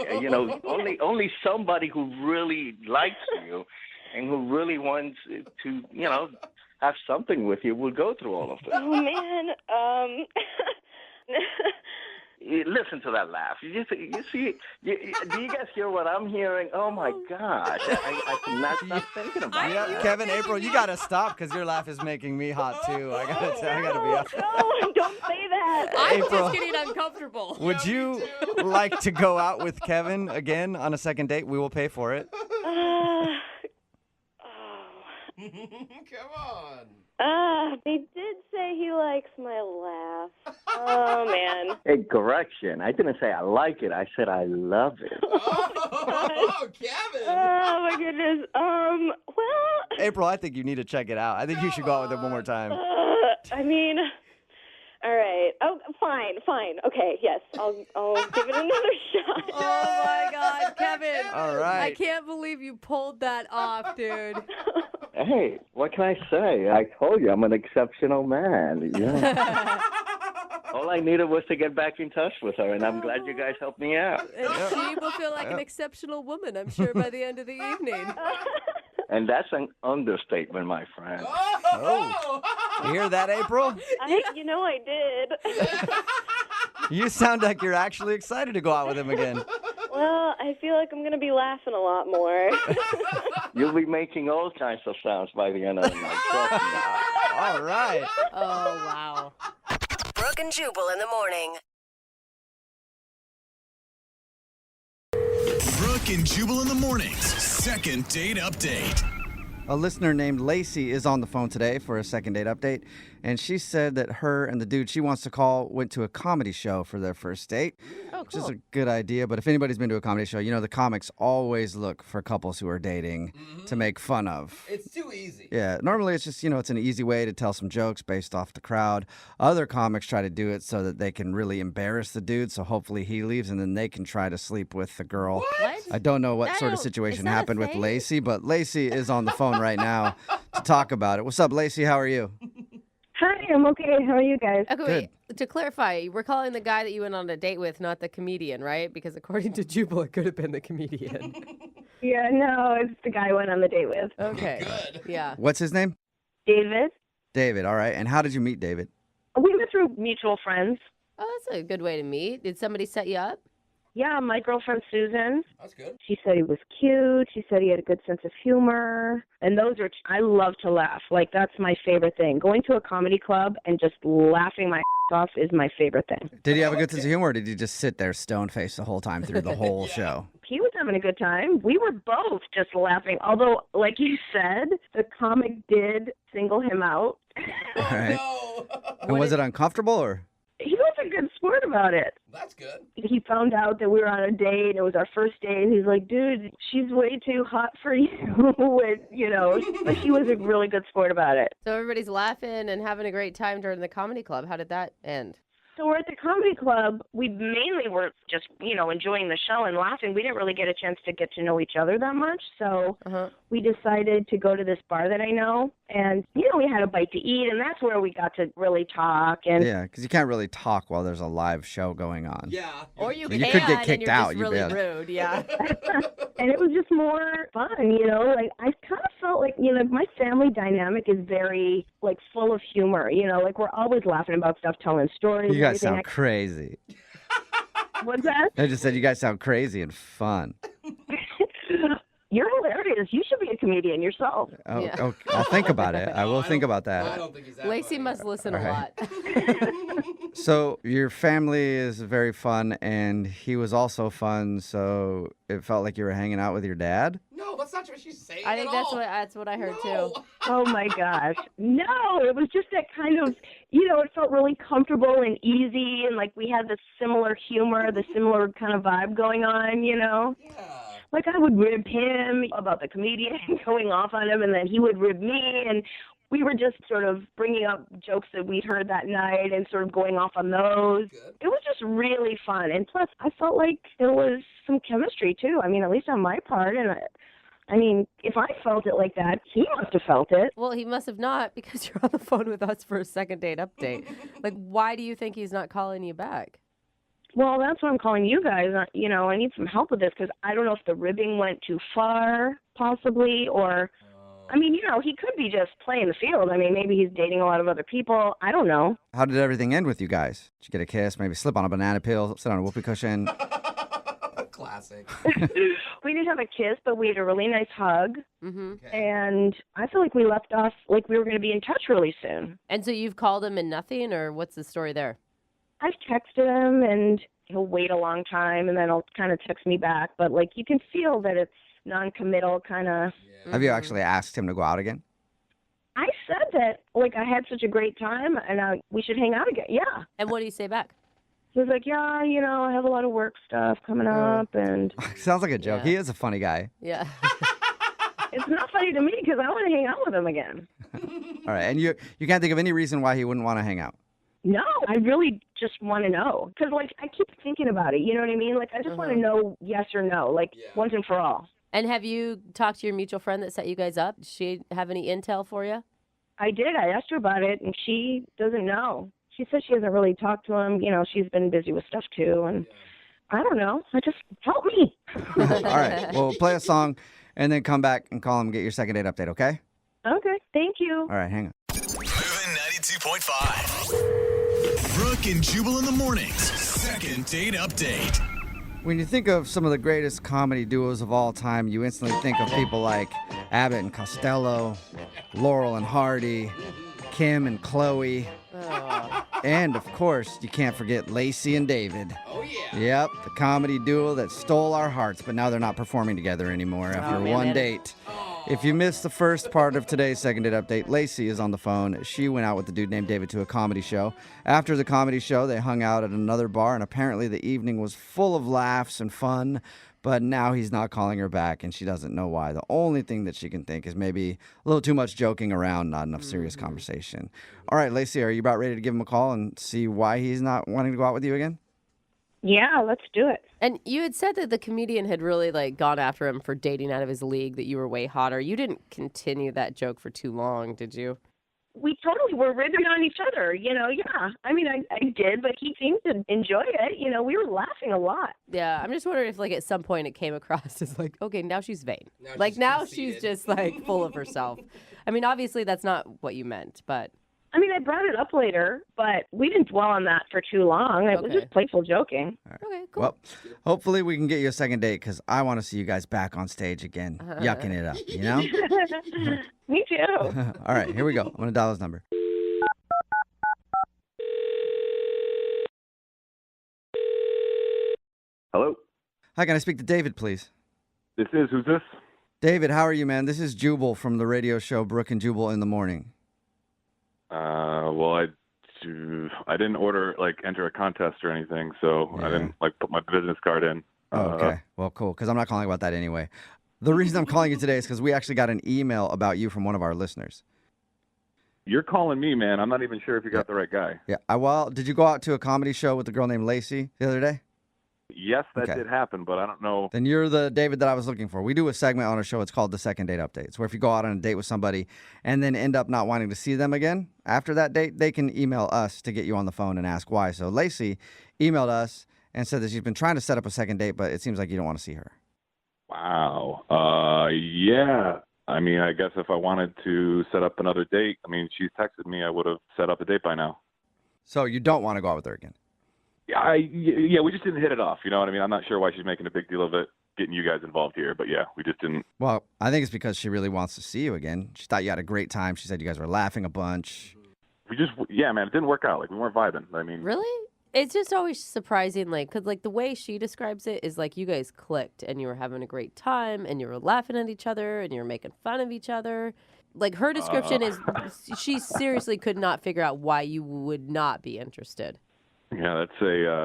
only somebody who really likes you and who really wants to, have something with you will go through all of this. Oh, man. Listen to that laugh. You see, do you guys hear what I'm hearing? Oh my gosh, I cannot stop thinking about it. Yeah, Kevin, April, you gotta stop because your laugh is making me hot too. I gotta be honest. No, don't say that. I'm April, just getting uncomfortable. Would you like to go out with Kevin again on a second date? We will pay for it. Come on. They did say he likes my laugh. Oh, man. Hey, correction. I didn't say I like it. I said I love it. Oh, Kevin. Oh, my goodness. Well. April, I think you need to check it out. I think you should go out with him one more time. I mean, all right. Oh, fine. Okay, yes. I'll give it another shot. Oh, my God, Kevin. All right. I can't believe you pulled that off, dude. Hey, what can I say? I told you I'm an exceptional man. Yeah. All I needed was to get back in touch with her, and I'm glad you guys helped me out. And she will feel like an exceptional woman, I'm sure, by the end of the evening. And that's an understatement, my friend. Oh. You hear that, April? I did. You sound like you're actually excited to go out with him again. Well, Well, I feel like I'm going to be laughing a lot more. You'll be making all kinds of sounds by the end of the night. Trust me. All right. Oh, wow. Brooke and Jubal in the morning. Brooke and Jubal in the mornings. Second date update. A listener named Lacey is on the phone today for a second date update, and she said that her and the dude she wants to call went to a comedy show for their first date. Oh, Which is cool. a good idea, but if anybody's been to a comedy show, you know the comics always look for couples who are dating to make fun of. It's too easy. Yeah, normally it's just, it's an easy way to tell some jokes based off the crowd. Other comics try to do it so that they can really embarrass the dude, so hopefully he leaves and then they can try to sleep with the girl. What? I don't know what I sort of don't- situation is that a happened with thing? Lacey, but Lacey is on the phone right now to talk about it. What's up, Lacey? How are you? Hi, I'm okay. How are you guys? Okay, wait. To clarify, we're calling the guy that you went on a date with, not the comedian, right? Because according to Jubal, it could have been the comedian. Yeah, no, it's the guy I went on the date with. Okay. Good. Yeah. What's his name? David. David, all right. And how did you meet David? We met through mutual friends. Oh, that's a good way to meet. Did somebody set you up? Yeah, my girlfriend Susan. That's good. She said he was cute. She said he had a good sense of humor. And I love to laugh. Like, that's my favorite thing. Going to a comedy club and just laughing my off is my favorite thing. Did he have a good sense of humor, or did he just sit there stone-faced the whole time through the whole show? He was having a good time. We were both just laughing. Although, like you said, the comic did single him out. All right. No. And was it uncomfortable, or? He was a good sport about it. That's good. He found out that we were on a date. It was our first date. He's like, dude, she's way too hot for you. But he was a really good sport about it. So everybody's laughing and having a great time during the comedy club. How did that end? So we're at the comedy club. We mainly were just, enjoying the show and laughing. We didn't really get a chance to get to know each other that much. So we decided to go to this bar that I know. And, we had a bite to eat. And that's where we got to really talk. And Yeah, because you can't really talk while there's a live show going on. Yeah. Or you You can, could get and kicked you're out. just You'd really be rude. Yeah. and it was just more fun, Like, I kind of felt like, my family dynamic is very, full of humor. We're always laughing about stuff, telling stories. You guys everything. sound crazy. What's that? I just said you guys sound crazy and fun. You're hilarious. You should be a comedian yourself. Oh, Yeah. okay. I'll think about it. I will think about I that. don't think he's that Lacey funny. must listen a All lot. right. So your family is very fun, and he was also fun. So it felt like you were hanging out with your dad. No, that's not what she's saying. I think at that's all. what I heard No. too. Oh, my gosh. No, it was just that kind of, it felt really comfortable and easy. And, we had the similar humor, the similar kind of vibe going on, Yeah. Like, I would rib him about the comedian going off on him, and then he would rib me, and we were just sort of bringing up jokes that we'd heard that night and sort of going off on those. Good. It was just really fun, and plus, I felt like there was some chemistry, too. I mean, at least on my part, and if I felt it like that, he must have felt it. Well, he must have not because you're on the phone with us for a second date update. Why do you think he's not calling you back? Well, that's why I'm calling you guys. I need some help with this because I don't know if the ribbing went too far, possibly, or, he could be just playing the field. Maybe he's dating a lot of other people. I don't know. How did everything end with you guys? Did you get a kiss? Maybe slip on a banana peel, sit on a whoopee cushion? Classic. We didn't have a kiss, but we had a really nice hug. Mm-hmm. And I feel like we left off like we were going to be in touch really soon. And so you've called him and nothing, or what's the story there? I've texted him, and he'll wait a long time, and then he'll kind of text me back. But, you can feel that it's non-committal kind of. Have you actually asked him to go out again? I said that, I had such a great time, and we should hang out again. Yeah. And what do you say back? He was like, yeah, I have a lot of work stuff coming up, and Sounds like a joke. Yeah. He is a funny guy. Yeah. it's not funny to me because I want to hang out with him again. All right. And you can't think of any reason why he wouldn't want to hang out? No, I really just want to know. Because, I keep thinking about it. You know what I mean? I just want to know yes or no, once and for all. And have you talked to your mutual friend that set you guys up? Did she have any intel for you? I did. I asked her about it, and she doesn't know. She said she hasn't really talked to him. She's been busy with stuff, too. And I don't know. Help me. All right. Well, play a song and then come back and call him and get your second date update, okay? Okay. Thank you. All right. Hang on. Moving 92.5. Brooke and Jubal in the mornings. Second date update. When you think of some of the greatest comedy duos of all time, you instantly think of people like Abbott and Costello, Laurel and Hardy, Kim and Chloe, and of course, you can't forget Lacey and David. Oh, yeah. Yep, the comedy duo that stole our hearts, but now they're not performing together anymore after one date. If you missed the first part of today's second date update, Lacey is on the phone. She went out with the dude named David to a comedy show. After the comedy show, they hung out at another bar, and apparently the evening was full of laughs and fun, but now he's not calling her back, and she doesn't know why. The only thing that she can think is maybe a little too much joking around, not enough serious conversation. All right, Lacey, are you about ready to give him a call and see why he's not wanting to go out with you again? Yeah, let's do it. And you had said that the comedian had really gone after him for dating out of his league, that you were way hotter. You didn't continue that joke for too long, did you? We totally were ribbing on each other, yeah. I mean, I did, but he seemed to enjoy it. We were laughing a lot. Yeah, I'm just wondering if at some point it came across as okay, now she's vain. Now she's just full of herself. I mean, obviously that's not what you meant, but... I mean, I brought it up later, but we didn't dwell on that for too long. It was just playful joking. Right. Okay, cool. Well, hopefully we can get you a second date because I want to see you guys back on stage again, yucking it up, Me too. All right, here we go. I'm going to dial his number. Hello? Hi, can I speak to David, please? Who's this? David, how are you, man? This is Jubal from the radio show Brooke and Jubal in the Morning. Well, I didn't enter a contest or anything, so I didn't put my business card in. Okay, well, cool, because I'm not calling about that anyway. The reason I'm calling you today is because we actually got an email about you from one of our listeners. You're calling me, man. I'm not even sure if you got the right guy. Yeah, well, did you go out to a comedy show with a girl named Lacey the other day? Yes, that did happen, but I don't know. Then you're the David that I was looking for. We do a segment on our show. It's called the Second Date Updates, where if you go out on a date with somebody and then end up not wanting to see them again after that date, they can email us to get you on the phone and ask why. So Lacey emailed us and said that she's been trying to set up a second date, but it seems like you don't want to see her. Wow. Yeah. I mean, I guess if I wanted to set up another date, she's texted me, I would have set up a date by now. So you don't want to go out with her again? Yeah, we just didn't hit it off. You know what I mean? I'm not sure why she's making a big deal of it, getting you guys involved here. But yeah, we just didn't. Well, I think it's because she really wants to see you again. She thought you had a great time. She said you guys were laughing a bunch. Man, it didn't work out. We weren't vibing. Really? It's just always surprising, because the way she describes it is you guys clicked and you were having a great time and you were laughing at each other and you were making fun of each other. Her description is she seriously could not figure out why you would not be interested. Yeah,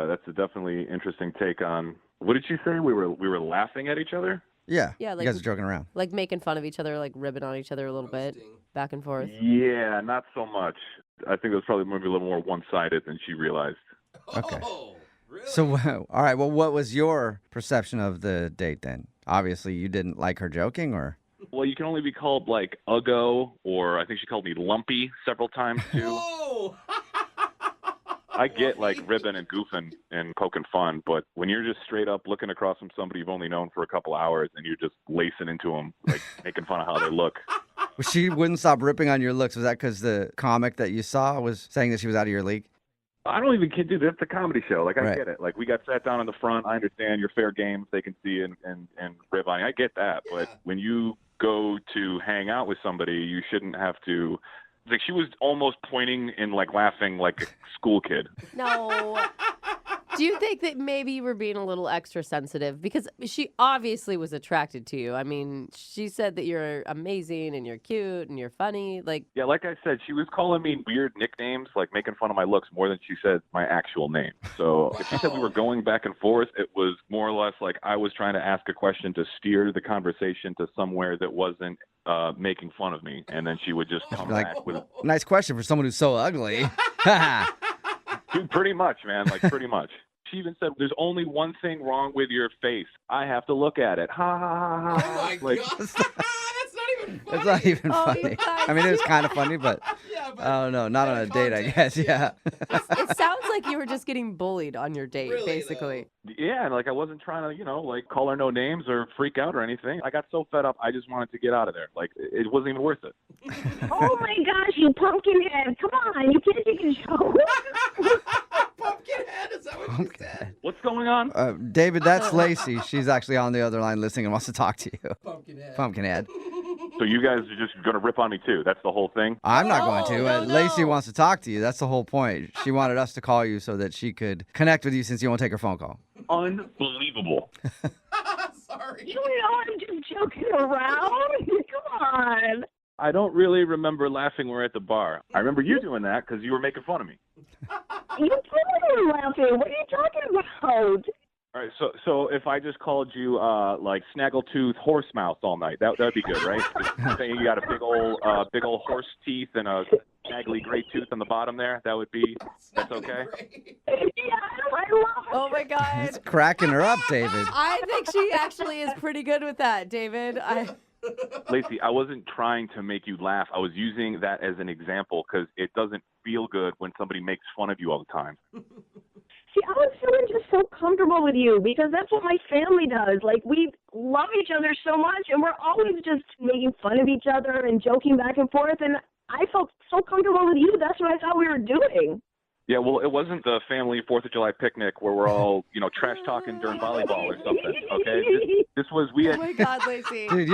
that's a definitely interesting take on. What did she say? We were laughing at each other? Yeah. Yeah, you guys are joking around. Making fun of each other, ribbing on each other a little bit, back and forth. Yeah, not so much. I think it was probably maybe a little more one-sided than she realized. Okay. Oh, really? So, all right. Well, what was your perception of the date then? Obviously, you didn't like her joking, or? Well, you can only be called uggo, or I think she called me lumpy several times too. Whoa! I get ribbing and goofing and poking fun, but when you're just straight up looking across from somebody you've only known for a couple hours and you're just lacing into them, making fun of how they look. Well, she wouldn't stop ripping on your looks. Was that because the comic that you saw was saying that she was out of your league? I don't even kid, dude. That's a comedy show. I Right. get it. We got sat down in the front. I understand you're fair game. They can see and rib on you. I get that. But when you go to hang out with somebody, you shouldn't have to. She was almost pointing and laughing like a school kid. No. Do you think that maybe you were being a little extra sensitive? Because she obviously was attracted to you. I mean, she said that you're amazing and you're cute and you're funny. Yeah, like I said, she was calling me weird nicknames, making fun of my looks more than she said my actual name. So if she said we were going back and forth, it was more or less I was trying to ask a question to steer the conversation to somewhere that wasn't making fun of me. And then she would just come back with Nice question for someone who's so ugly. Dude, pretty much, man. Pretty much. She even said, "There's only one thing wrong with your face. I have to look at it." Ha ha ha ha. Oh my God. That's not even funny. It's not even Oh, funny. you guys. I mean, it was kind of funny, but Yeah, but I don't know. Not on a date, I guess. Yeah. It sounds like you were just getting bullied on your date, Really, basically. Yeah, and I wasn't trying to, call her no names or freak out or anything. I got so fed up, I just wanted to get out of there. It wasn't even worth it. Oh my gosh, you pumpkin head. Come on, you can't take a joke. Pumpkinhead, is that what you said? What's going on? David, that's Lacey. She's actually on the other line listening and wants to talk to you. Pumpkinhead. Pumpkinhead. So you guys are just going to rip on me too? That's the whole thing? I'm not going to. no, Lacey no. wants to talk to you. That's the whole point. She wanted us to call you so that she could connect with you since you won't take her phone call. Unbelievable. Sorry. You know I'm just joking around. Come on. I don't really remember laughing when we were at the bar. I remember you doing that because you were making fun of me. You totally were laughing. What are you talking about? All right, so if I just called you like snaggletooth horse mouth all night, that'd be good, right? Just saying you got a big old horse teeth and a snaggly gray tooth on the bottom there. That's okay. Yeah, I love it. Oh my God. It's cracking her up, David. I think she actually is pretty good with that, David. Lacey, I wasn't trying to make you laugh. I was using that as an example because it doesn't feel good when somebody makes fun of you all the time. See, I was feeling just so comfortable with you because that's what my family does. Like, we love each other so much, and we're always just making fun of each other and joking back and forth, and I felt so comfortable with you. That's what I thought we were doing. Yeah, well, it wasn't the family 4th of July picnic where we're all, trash talking during volleyball or something, okay? This was, we Oh had... my God, Lacey. Dude,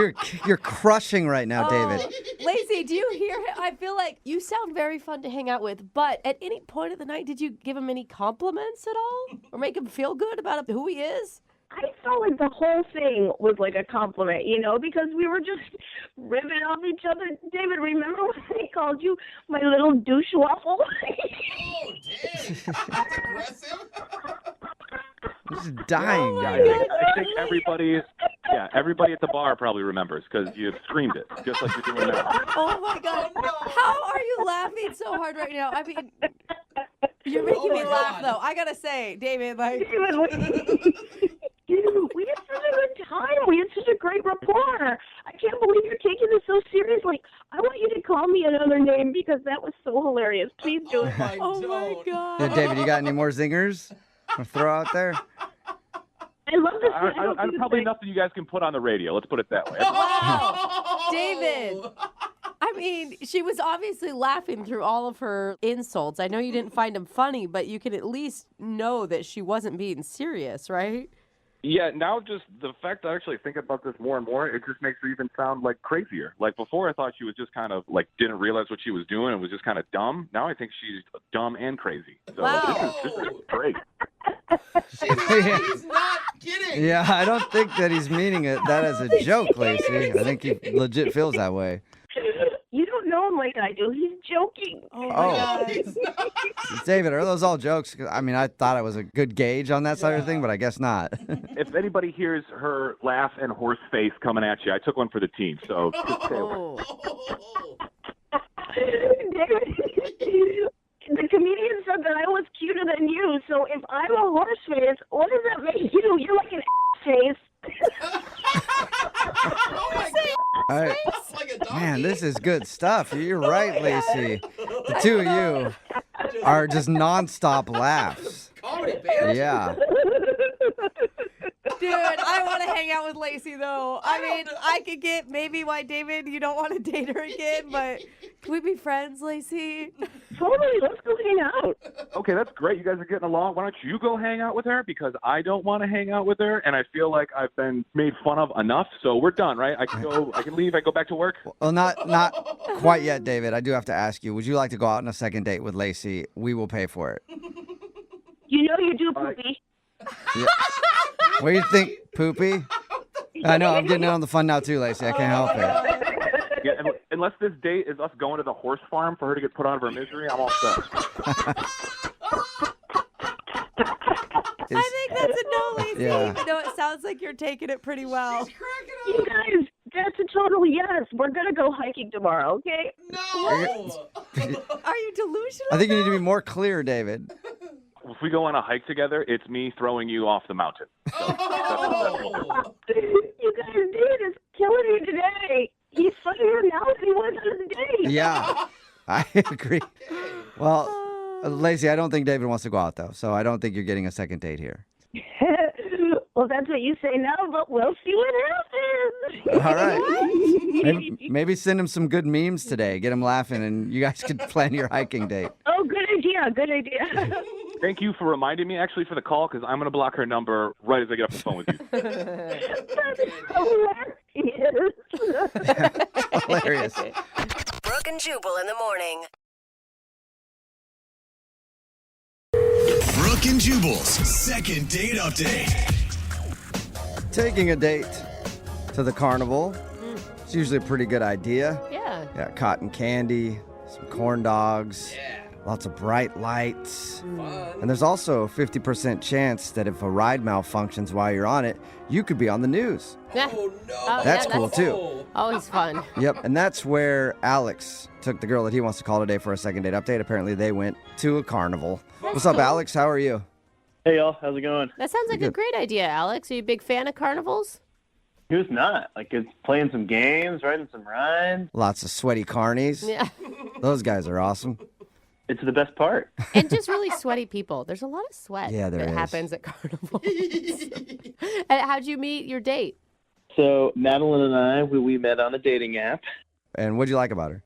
you're crushing right now, David. Lacey, do you hear him? I feel like you sound very fun to hang out with, but at any point of the night, did you give him any compliments at all? Or make him feel good about who he is? I felt like the whole thing was like a compliment, because we were just ribbing off each other. David, remember when I called you my little douche waffle? Oh, dang. That's aggressive. I'm just dying. Yeah, I think everybody at the bar probably remembers because you screamed it, just like you're doing now. Oh my God. How are you laughing so hard right now? I mean, you're making me laugh, though. I gotta say, David, We had such a good time. We had such a great rapport. I can't believe you're taking this so seriously. I want you to call me another name because that was so hilarious. Please do it. Oh my God. Yeah, David, you got any more zingers to throw out there? I love this. I probably nothing you guys can put on the radio. Let's put it that way. Wow. David. I mean, she was obviously laughing through all of her insults. I know you didn't find them funny, but you can at least know that she wasn't being serious, right? Yeah, now just the fact that I actually think about this more and more, it just makes her even sound like crazier. Like before I thought she was just kind of like didn't realize what she was doing and was just kind of dumb. Now I think she's dumb and crazy. So Wow. this is great. He's not kidding. Yeah, I don't think that he's meaning that as a joke, Lacey. I think he legit feels that way. You don't know him like I do. He's joking. Oh my God. David, are those all jokes? 'Cause, I mean, I thought I was a good gauge on that side of the thing, but I guess not. If anybody hears her laugh and horse face coming at you, I took one for the team. So just stay away. Oh. The comedian said that I was cuter than you, so if I'm a horse face, what does that make you? You're like an face. Oh my God. All right. It's like a donkey. Man, this is good stuff. You're right, Lacey. The two of you are just nonstop laughs. Comedy, baby. Yeah. Dude, I want to hang out with Lacey, though. I mean, I could get maybe why, David, you don't want to date her again, but can we be friends, Lacey? Totally, let's go hang out. Okay, that's great. You guys are getting along. Why don't you go hang out with her? Because I don't want to hang out with her, and I feel like I've been made fun of enough. So we're done, right? I can go. I can leave. I go back to work. Well, not quite yet, David. I do have to ask you, would you like to go out on a second date with Lacey? We will pay for it. You know you do, Poopy. Yeah. What do you think, Poopy? I know, I'm getting in on the fun now too, Lacey. I can't help it. Yeah, unless this date is us going to the horse farm for her to get put out of her misery, I'm all set. I think that's a no, Lacey, Yeah. even though it sounds like you're taking it pretty well. You guys, that's a total yes. We're going to go hiking tomorrow, okay? No. Are you delusional? I think you need to be more clear, David. If we go on a hike together, it's me throwing you off the mountain. So Oh. You guys, dude, is killing me today. He's funnier now than he was on his date. Yeah, I agree. Well, Lacey, I don't think David wants to go out, though, so I don't think you're getting a second date here. Well, that's what you say now, but we'll see what happens. All right. Maybe send him some good memes today. Get him laughing, and you guys could plan your hiking date. Oh, good idea. Good idea. Thank you for reminding me, actually, for the call, because I'm going to block her number right as I get off the phone with you. Hilarious. Brooke and Jubal in the morning. Brooke and Jubal's second date update. Taking a date to the carnival. It's usually a pretty good idea. Yeah. Yeah, cotton candy, some corn dogs, lots of bright lights. And there's also a 50% chance that if a ride malfunctions while you're on it, you could be on the news. Yeah. Oh, no. That's cool, too. Always fun. Yep, and that's where Alex took the girl that he wants to call today for a second date update. Apparently, they went to a carnival. What's up, Alex? How are you? Hey, y'all. How's it going? That sounds like a great idea, Alex. Are you a big fan of carnivals? Who's not? Like, it's playing some games, riding some rides. Lots of sweaty carnies. Yeah. Those guys are awesome. It's the best part. And just really sweaty people. There's a lot of sweat Yeah, there that is. happens at carnivals. And how'd you meet your date? So, Madeline and I, we met on a dating app. And what'd you like about her?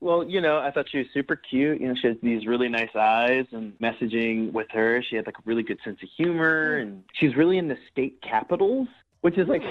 Well, I thought she was super cute. She has these really nice eyes, and messaging with her, she had like a really good sense of humor, and she's really into state capitals, which is like,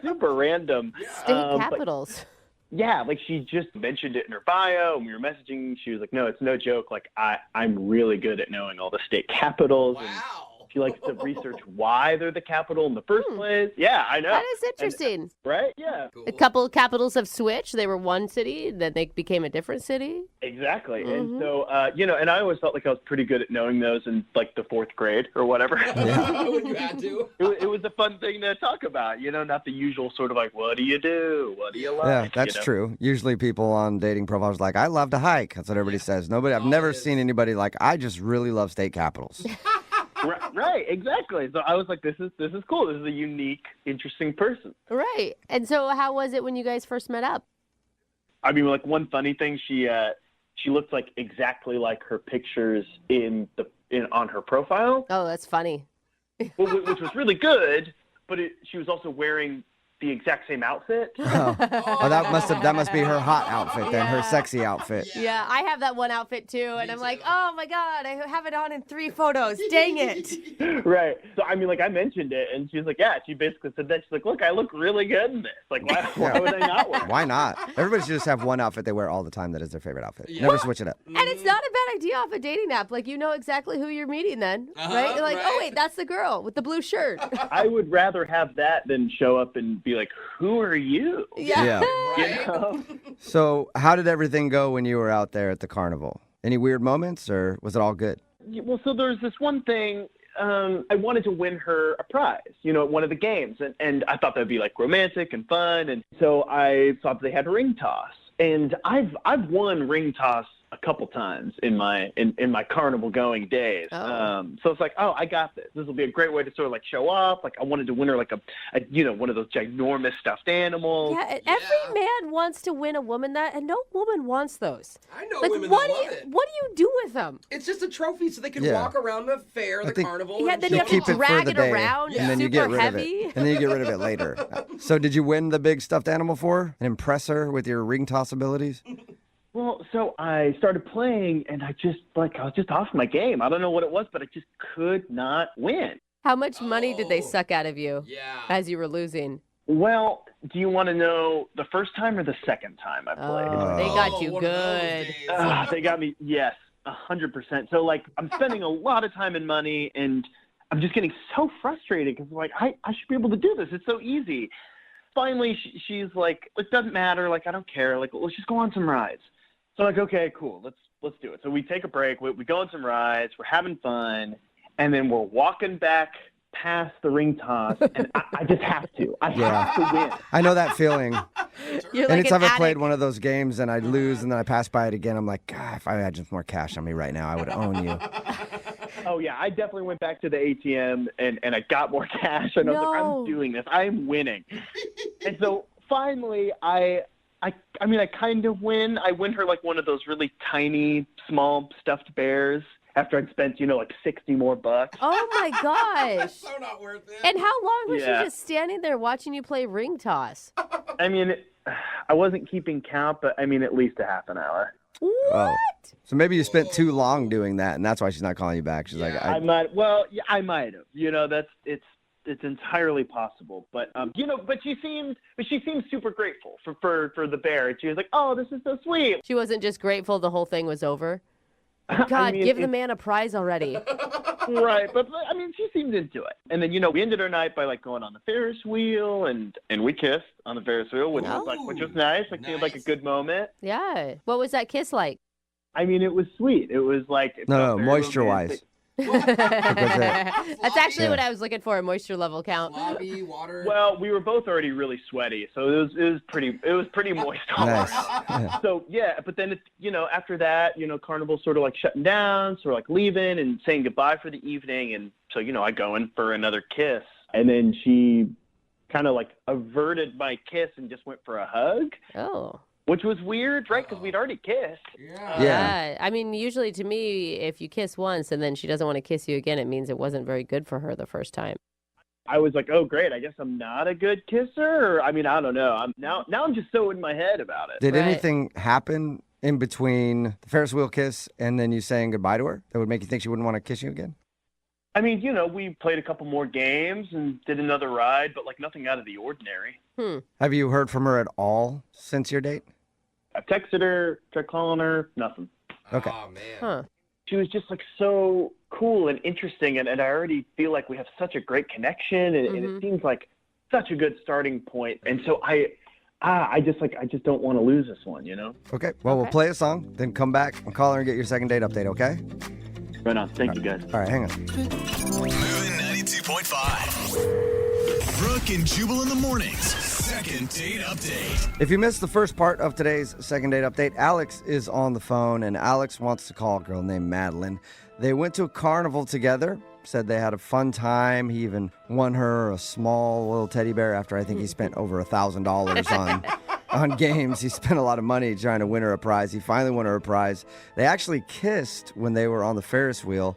super random. State capitals. Yeah, like she just mentioned it in her bio, and we were messaging. She was like, no, it's no joke. Like, I'm really good at knowing all the state capitals. Wow. And she likes to research why they're the capital in the first place. Yeah, I know. That is interesting. Right? Yeah. A couple of capitals have switched. They were one city, then they became a different city. Exactly. And so, and I always felt like I was pretty good at knowing those in like the fourth grade or whatever. When you had to. It was a fun thing to talk about, not the usual sort of like, what do you do? What do you like? Yeah, that's true. Usually people on dating profiles are like, I love to hike. That's what everybody says. I've never seen anybody like, I just really love state capitals. Right, exactly. So I was like, this is cool. This is a unique, interesting person. Right. And so how was it when you guys first met up? I mean, like one funny thing, she looks like exactly like her pictures on her profile. Oh, that's funny. Which was really good, but she was also wearing the exact same outfit. Oh, that must be her hot outfit then, her sexy outfit. Yeah, I have that one outfit too, and I'm like, oh my God, I have it on in 3 photos. Dang it. Right. So, I mean, like I mentioned it, and she was like, yeah, she basically said that. She's like, look, I look really good in this. Like, why would I not wear it? Why not? Everybody should just have one outfit they wear all the time that is their favorite outfit. Never switch it up. And it's not a bad idea off a dating app. Like, you know exactly who you're meeting then, right? You're like, oh wait, that's the girl with the blue shirt. I would rather have that than show up and be like, who are you? Yeah. Right? So how did everything go when you were out there at the carnival? Any weird moments, or was it all good? Well, so there's this one thing. I wanted to win her a prize, at one of the games. And I thought that'd be like romantic and fun. And so I thought they had ring toss. And I've won ring toss a couple times in my carnival going days. So it's like, I got this. This will be a great way to sort of like show off. Like I wanted to win her like a one of those ginormous stuffed animals. Yeah, and every man wants to win a woman that, and no woman wants those. I know like, women what that do love it. What do you do with them? It's just a trophy so they can Yeah. walk around the fair, the carnival. Yeah, and then you have keep to it for drag the it day, around. and then you super get rid heavy. of it, and then you get rid of it later. So did you win the big stuffed animal for her and impress her with your ring toss abilities? Well, so I started playing, and I was just off my game. I don't know what it was, but I just could not win. How much money did they suck out of you as you were losing? Well, do you want to know the first time or the second time I played? Oh, they got you good. They got me, yes, 100%. So, like, I'm spending a lot of time and money, and I'm just getting so frustrated because, like, I should be able to do this. It's so easy. Finally, she's like, it doesn't matter. Like, I don't care. Like, let's just go on some rides. So I'm like, okay, cool. Let's do it. So we take a break. We go on some rides. We're having fun. And then we're walking back past the ring toss, and I just have to. I have to win. I know that feeling. You're like Anytime an I played addict. one of those games and I lose and then I pass by it again, I'm like, God, if I had just more cash on me right now, I would own you. Oh, yeah. I definitely went back to the ATM, and I got more cash. And I was like, I'm doing this. I'm winning. And so finally, I kind of win. I win her like one of those really tiny, small stuffed bears after I'd spent, like 60 more bucks. Oh my gosh. So not worth it. And how long was Yeah. she just standing there watching you play ring toss? I mean, I wasn't keeping count, but I mean, at least a half an hour. What? Oh. So maybe you spent too long doing that, and that's why she's not calling you back. She's like, I might. Well, yeah, I might have. It's entirely possible. But but she seemed super grateful for the bear. And she was like, "Oh, this is so sweet." She wasn't just grateful the whole thing was over. God, give the man a prize already. Right, but I mean, she seemed into it. And then we ended our night by like going on the Ferris wheel, and we kissed on the Ferris wheel, which was nice. Like seemed like a good moment. Yeah. What was that kiss like? I mean, it was sweet. It was like no, moisture-wise. That's actually what I was looking for, a moisture level count. Sloppy, water. Well, we were both already really sweaty, so it was pretty moist. Nice. Yeah. So yeah, but then after that, Carnival's sort of like shutting down, sort of like leaving and saying goodbye for the evening, and so I go in for another kiss, and then she kind of like averted my kiss and just went for a hug. Oh. Which was weird, right? Because we'd already kissed. Yeah. I mean, usually to me, if you kiss once and then she doesn't want to kiss you again, it means it wasn't very good for her the first time. I was like, oh, great. I guess I'm not a good kisser. Or, I mean, I don't know. I'm just so in my head about it. Did anything happen in between the Ferris wheel kiss and then you saying goodbye to her that would make you think she wouldn't want to kiss you again? I mean, we played a couple more games and did another ride, but like nothing out of the ordinary. Have you heard from her at all since your date? I texted her, tried calling her, nothing. Okay. Oh, man. Huh. She was just like so cool and interesting, and I already feel like we have such a great connection, and it seems like such a good starting point. And so I just don't want to lose this one, Okay. Well, we'll play a song, then come back and call her and get your second date update, okay? Right on. Thank you, guys. All right, hang on. Moving 92.5. Brooke and Jubal in the mornings. Second date update. If you missed the first part of today's second date update, Alex is on the phone, and Alex wants to call a girl named Madeline. They went to a carnival together, said they had a fun time. He even won her a small little teddy bear after I think he spent over $1,000 on games. He spent a lot of money trying to win her a prize. He finally won her a prize. They actually kissed when they were on the Ferris wheel,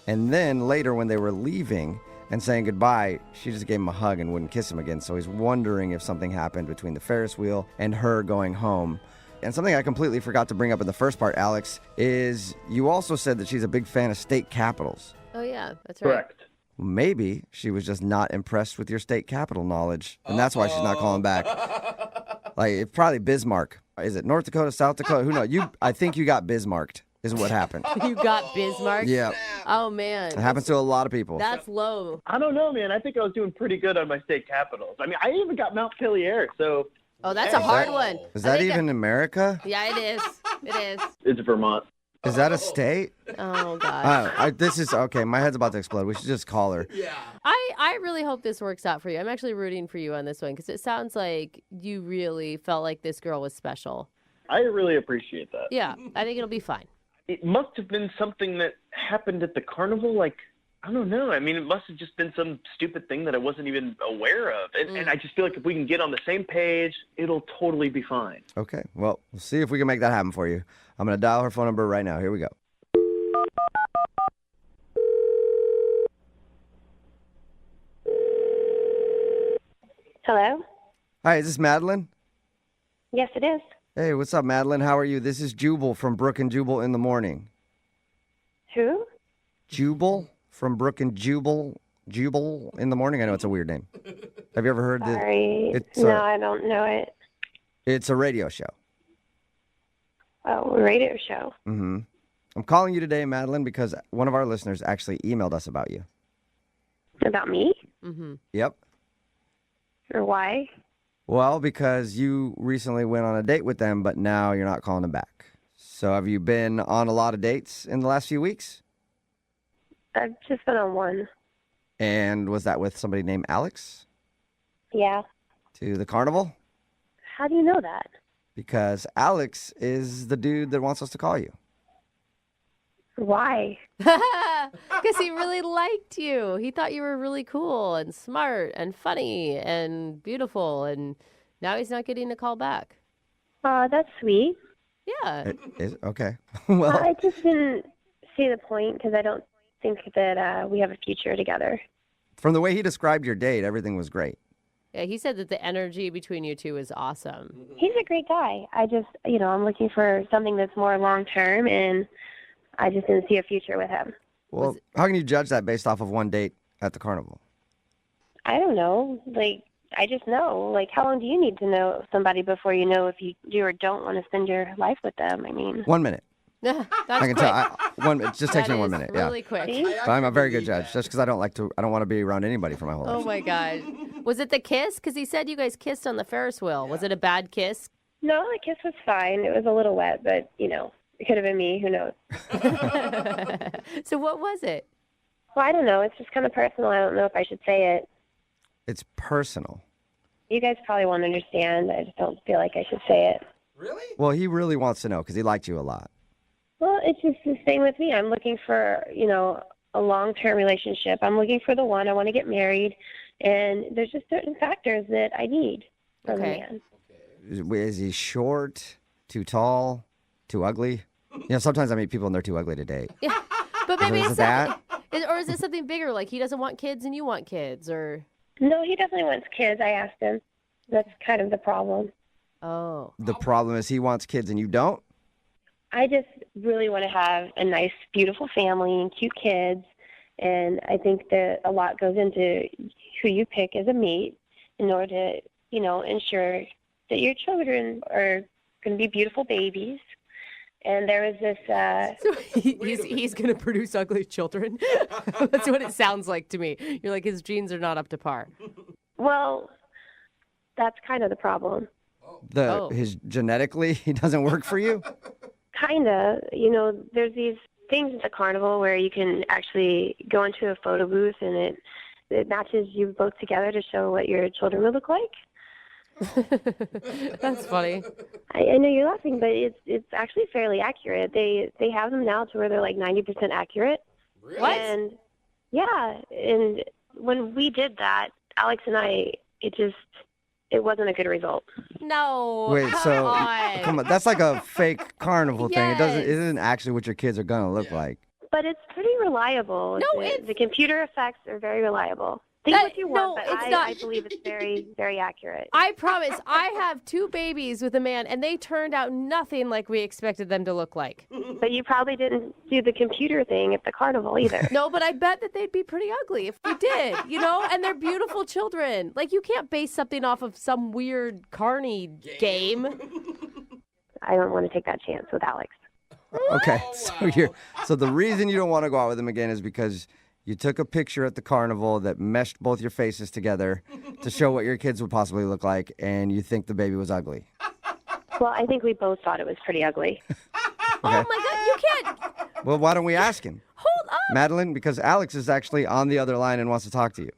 and then later when they were leaving and saying goodbye, she just gave him a hug and wouldn't kiss him again. So he's wondering if something happened between the Ferris wheel and her going home. And something I completely forgot to bring up in the first part, Alex, is you also said that she's a big fan of state capitals. Oh, yeah, that's right. Correct. Maybe she was just not impressed with your state capital knowledge, and that's why she's not calling back. Like, it's probably Bismarck. Is it North Dakota, South Dakota? Who knows? I think you got Bismarcked is what happened. You got Bismarck? Yeah. Oh, man. It happens to a lot of people. That's low. I don't know, man. I think I was doing pretty good on my state capitals. I mean, I even got Mount-Pelier, so... Oh, that's a hard one. Is that even America? Yeah, it is. It is. It's Vermont. Is that a state? Oh, God. This is okay. My head's about to explode. We should just call her. Yeah. I really hope this works out for you. I'm actually rooting for you on this one because it sounds like you really felt like this girl was special. I really appreciate that. Yeah, I think it'll be fine. It must have been something that happened at the carnival. Like, I don't know. I mean, it must have just been some stupid thing that I wasn't even aware of. And I just feel like if we can get on the same page, it'll totally be fine. Okay. Well, we'll see if we can make that happen for you. I'm going to dial her phone number right now. Here we go. Hello? Hi, is this Madeline? Yes, it is. Hey, what's up, Madeline? How are you? This is Jubal from Brooke and Jubal in the morning. Who? Jubal from Brooke and Jubal in the morning? I know it's a weird name. Have you ever heard that? Sorry. I don't know it. It's a radio show. Oh, a radio show. Mm-hmm. I'm calling you today, Madeline, because one of our listeners actually emailed us about you. About me? Mm-hmm. Yep. Or why? Well, because you recently went on a date with them, but now you're not calling them back. So have you been on a lot of dates in the last few weeks? I've just been on one. And was that with somebody named Alex? Yeah. To the carnival? How do you know that? Because Alex is the dude that wants us to call you. Why? Because he really liked you. He thought you were really cool and smart and funny and beautiful, and now he's not getting a call back. That's sweet. Yeah. Okay. Well, I just didn't see the point because I don't think that we have a future together. from the way he described your date, everything was great. Yeah, he said that the energy between you two is awesome. He's a great guy. I just, I'm looking for something that's more long term, and I just didn't see a future with him. Well, how can you judge that based off of one date at the carnival? I don't know. I just know. How long do you need to know somebody before you know if you do or don't want to spend your life with them? 1 minute. That's I can quick. tell. It just takes me 1 minute. Really yeah. quick. But I'm a very good judge, just because I don't want to be around anybody for my whole life. Oh my God. Was it the kiss? Because he said you guys kissed on the Ferris wheel. Was it a bad kiss? No, the kiss was fine. It was a little wet, but, it could have been me. Who knows? So what was it? Well, I don't know. It's just kind of personal. I don't know if I should say it. It's personal. You guys probably won't understand. I just don't feel like I should say it. Really? Well, he really wants to know because he liked you a lot. Well, it's just the same with me. I'm looking for, a long-term relationship. I'm looking for the one. I want to get married. And there's just certain factors that I need from a man. Is he short, too tall, too ugly? Sometimes I meet people and they're too ugly to date. Yeah. But maybe Is it's it that? or is it something bigger? Like he doesn't want kids and you want kids, or? No, he definitely wants kids. I asked him. That's kind of the problem. Oh. The problem is he wants kids and you don't? I just really want to have a nice, beautiful family and cute kids. And I think that a lot goes into who you pick as a mate in order to, ensure that your children are going to be beautiful babies. And there was this... So he's going to produce ugly children? That's what it sounds like to me. You're like, his genes are not up to par. Well, that's kind of the problem. His genetically, he doesn't work for you? Kind of. There's these things at the carnival where you can actually go into a photo booth and it matches you both together to show what your children would look like. That's funny. I know you're laughing, but it's actually fairly accurate. They have them now to where they're like 90% accurate. Really? What? And yeah, and when we did that, Alex and I, it wasn't a good result. No. Wait, come on. That's like a fake carnival thing. It Yes. isn't actually what your kids are going to look like. But it's pretty reliable. No, the computer effects are very reliable. Think what you want, but I believe it's very, very accurate. I promise. I have 2 babies with a man, and they turned out nothing like we expected them to look like. But you probably didn't do the computer thing at the carnival either. No, but I bet that they'd be pretty ugly if we did, and they're beautiful children. Like, you can't base something off of some weird carny game. I don't want to take that chance with Alex. Okay, so the reason you don't want to go out with him again is because you took a picture at the carnival that meshed both your faces together to show what your kids would possibly look like, and you think the baby was ugly. Well, I think we both thought it was pretty ugly. Oh, my God, you can't. Well, why don't we ask him? Hold up. Madeline, because Alex is actually on the other line and wants to talk to you.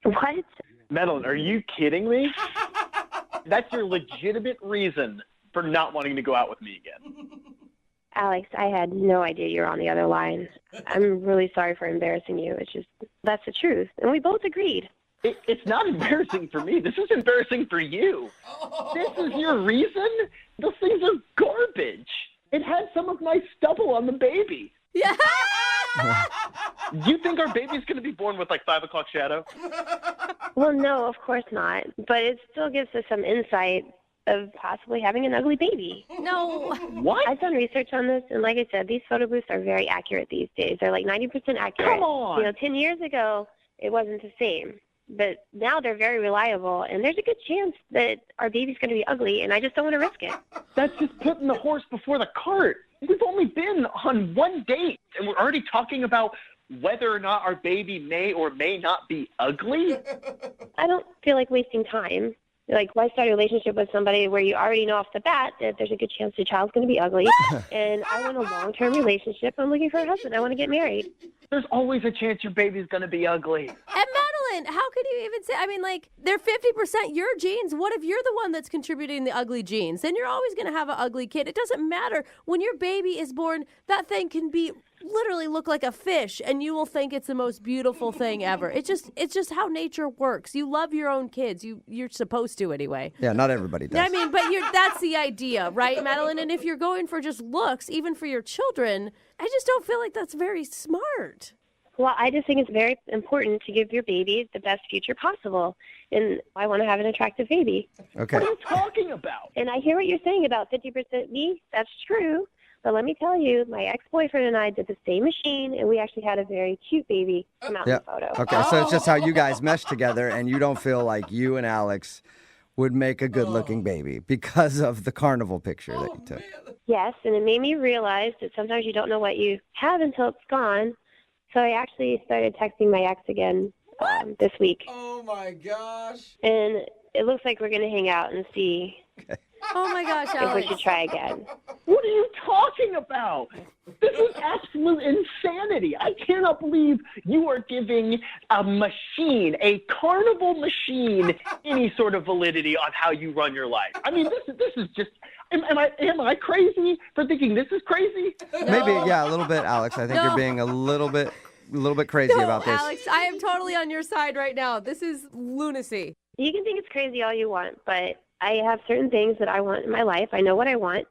What? Madeline, are you kidding me? That's your legitimate reason for not wanting to go out with me again. Alex, I had no idea you were on the other line. I'm really sorry for embarrassing you. That's the truth. And we both agreed. It's not embarrassing for me. This is embarrassing for you. This is your reason? Those things are garbage. It had some of my stubble on the baby. Yeah. You think our baby's going to be born with like 5 o'clock shadow? Well, no, of course not. But it still gives us some insight of possibly having an ugly baby. No. What? I've done research on this, and like I said, these photo booths are very accurate these days. They're like 90% accurate. Come on. 10 years ago, it wasn't the same. But now they're very reliable, and there's a good chance that our baby's going to be ugly, and I just don't want to risk it. That's just putting the horse before the cart. We've only been on one date, and we're already talking about whether or not our baby may or may not be ugly. I don't feel like wasting time. Like, why start a relationship with somebody where you already know off the bat that there's a good chance the child's going to be ugly? And I want a long-term relationship. I'm looking for a husband. I want to get married. There's always a chance your baby's going to be ugly. And Madeline, how could you even say, they're 50% your genes. What if you're the one that's contributing the ugly genes? Then you're always going to have an ugly kid. It doesn't matter. When your baby is born, that thing can be literally look like a fish, and you will think it's the most beautiful thing ever. It's just how nature works. You love your own kids. You're supposed to anyway. Yeah, not everybody does. But that's the idea, right, Madeline? And if you're going for just looks, even for your children, I just don't feel like that's very smart. Well, I just think it's very important to give your baby the best future possible. And I want to have an attractive baby. Okay. What are you talking about? And I hear what you're saying about 50% me. That's true. But let me tell you, my ex-boyfriend and I did the same machine, and we actually had a very cute baby come out in the photo. Okay, so it's just how you guys mesh together, and you don't feel like you and Alex would make a good-looking baby because of the carnival picture that you took. Yes, and it made me realize that sometimes you don't know what you have until it's gone. So I actually started texting my ex again this week. Oh, my gosh. And it looks like we're going to hang out and see Oh my gosh, if Alex. we should try again. What are you talking about? This is absolute insanity. I cannot believe you are giving a machine, a carnival machine, any sort of validity on how you run your life. I mean, this is just. Am I crazy for thinking this is crazy? Maybe, yeah, a little bit, Alex. I think you're being a little bit crazy about this. Alex, I am totally on your side right now. This is lunacy. You can think it's crazy all you want, but I have certain things that I want in my life. I know what I want.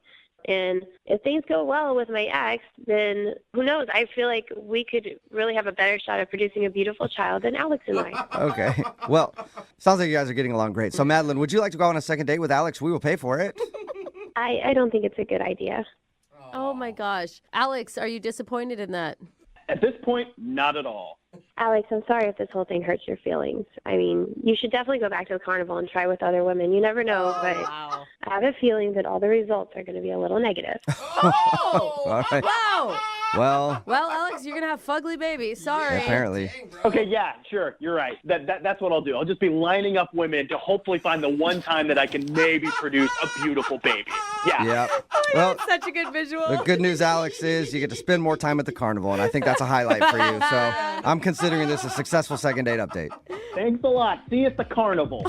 And if things go well with my ex, then who knows? I feel like we could really have a better shot at producing a beautiful child than Alex and I. Okay. Well, sounds like you guys are getting along great. So, Madeline, would you like to go on a second date with Alex? We will pay for it. I don't think it's a good idea. Oh my gosh. Alex, are you disappointed in that? At this point, not at all. Alex, I'm sorry if this whole thing hurts your feelings. I mean, you should definitely go back to the carnival and try with other women. You never know, but Wow. I have a feeling that all the results are going to be a little negative. Oh! All right. Wow. Well, Alex, you're going to have fugly babies. Sorry. apparently. Okay, yeah, sure, you're right. That's what I'll do. I'll just be lining up women to hopefully find the one time that I can maybe produce a beautiful baby. Yeah. Yep. Well, That's such a good visual. the good news, Alex, is you get to spend more time at the carnival, and I think that's a highlight for you. So I'm considering this a successful second date update. Thanks a lot. See you at the carnival.